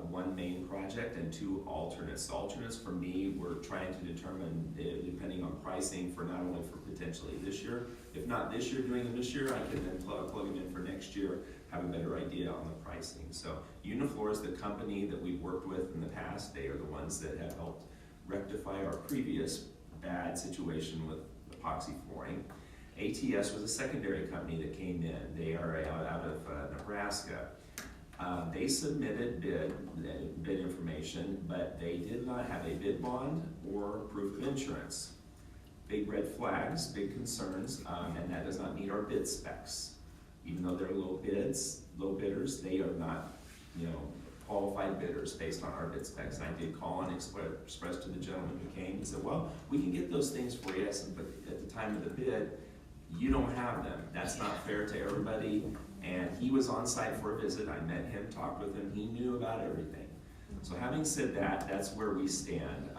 1 main project and 2 alternates. The alternates for me, we're trying to determine, depending on pricing, for not only for potentially this year, if not this year, doing them this year, I can then plug them in for next year, have a better idea on the pricing. So Uniflor is the company that we've worked with in the past. They are the ones that have helped rectify our previous bad situation with epoxy flooring. ATS was a secondary company that came in. They are out of Nebraska. They submitted bid information, but they did not have a bid bond or proof of insurance. Big red flags, big concerns, and that does not meet our bid specs. Even though they're low bidders, they are not, qualified bidders based on our bid specs. And I did call and express to the gentleman who came, he said, well, we can get those things for you, but at the time of the bid, you don't have them. That's not fair to everybody. And he was on site for a visit. I met him, talked with him. He knew about everything. So having said that, that's where we stand.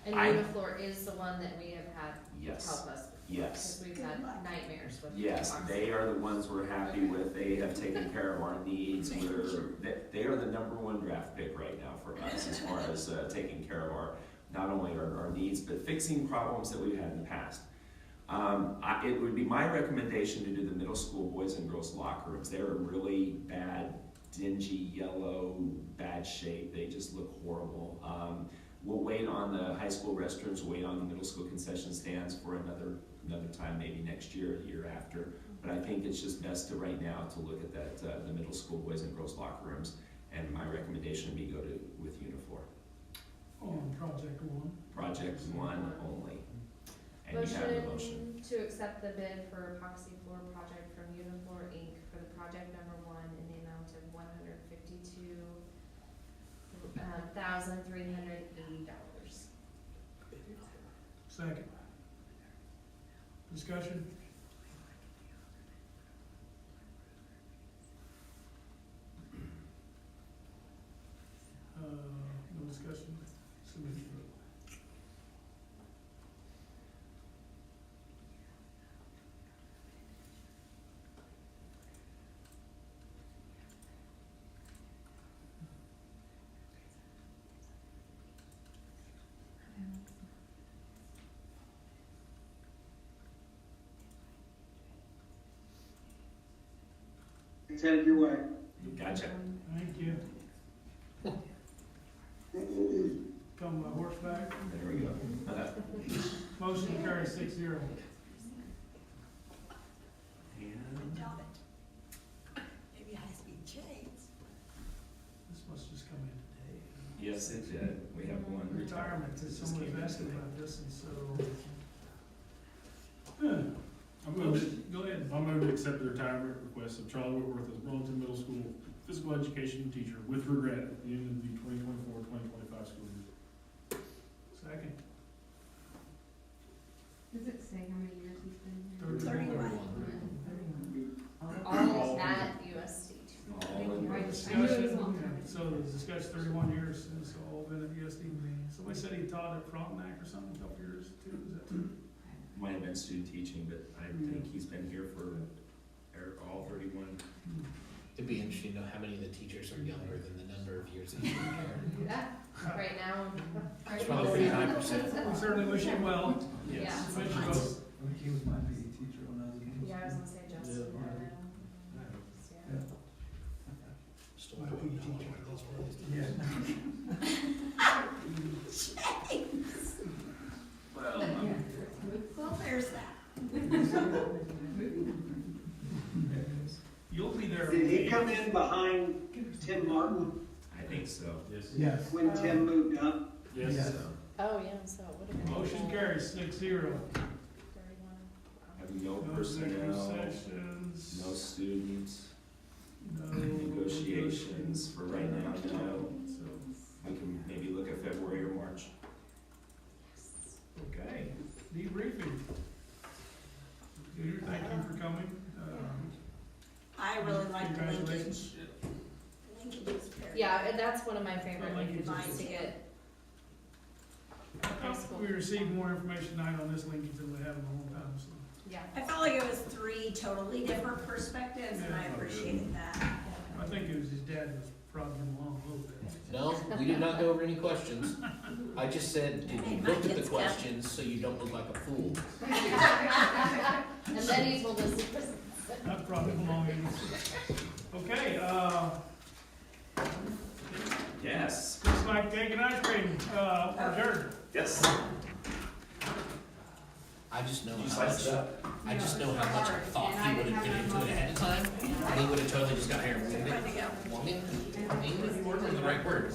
And Uniflor is the one that we have had Yes. help us. Yes. Because we've had nightmares with. Yes, they are the ones we're happy with. They have taken care of our needs. They are the #1 draft pick right now for us as far as taking care of not only our needs, but fixing problems that we've had in the past. It would be my recommendation to do the middle school boys and girls locker rooms. They're in really bad, dingy, yellow, bad shape. They just look horrible. We'll wait on the high school restrooms, wait on the middle school concession stands for another time, maybe next year, the year after. But I think it's just best to right now to look at the middle school boys and girls locker rooms. And my recommendation would be go with Uniflor. On project 1. Project 1 only. And you have the motion. To accept the bid for epoxy floor project from Uniflor Inc. for the project #1 in the amount of $152,380. Second. Discussion? No discussion? Submission vote. It's headed your way. Gotcha. Thank you. Come by horseback. There we go. Motion carries 6-0. And Doubt it. Maybe high-speed chains. This must just come in today. yes, it did. We have one Retirement, Just someone came was asking today. about this, and so. Go ahead. I'll move to accept the retirement request of Charlie Whitworth as Burlington Middle School physical education teacher with regret at the end of the 2024-2025 school year. Second. Does it say how many years he's been here? 31. All at USD. All in Right. one. I knew it was long term. So the discussion 31 years since all been at USD. Somebody said he taught at Frontenac or something, a couple years too, is that true? Might have been student teaching, but I think he's been here for all 31. It'd be interesting to know how many of the teachers are younger than the number of years that you've been here. Yeah, right now. It's probably 39%. We certainly wish him well. Yeah. Yes. Wish you both. He was my PE teacher when I was in. Yeah, I was gonna say Justin. Yeah. Still a PE teacher at this point. James. Well, Well, there's that. You'll be there. Did he come in behind Tim Martin I think so. Yes. Yes. when Tim moved up? Yes. So, Oh, yeah, so it would have been. Motion carries 6-0. 31. have no No personnel, executive sessions. no students, No negotiations for right now, no. So, We can maybe look at February or March. okay, debriefing. Peter, thank you for coming. I really like the linkage. Congratulations. Linkage is very. Yeah, and that's one of my favorite I like linkages it. to get. High school. We received more information tonight on this linkage than we have in a long time, so. Yeah. I felt like it was 3 totally different perspectives, and I appreciated that. I think it was his dad was prodding him along a little bit. No, we did not go over any questions. I just said, did you My look at the kids questions so you don't look like a fool? And then he told us. I brought him along. Okay, Yes, looks like cake and ice cream, adjourned. yes. I just know You how sliced much, it up. I just know how much thought he would have put into it ahead of time. And he would have totally just got here and winged Ready to it. go. Winged it? Winged it? The right word.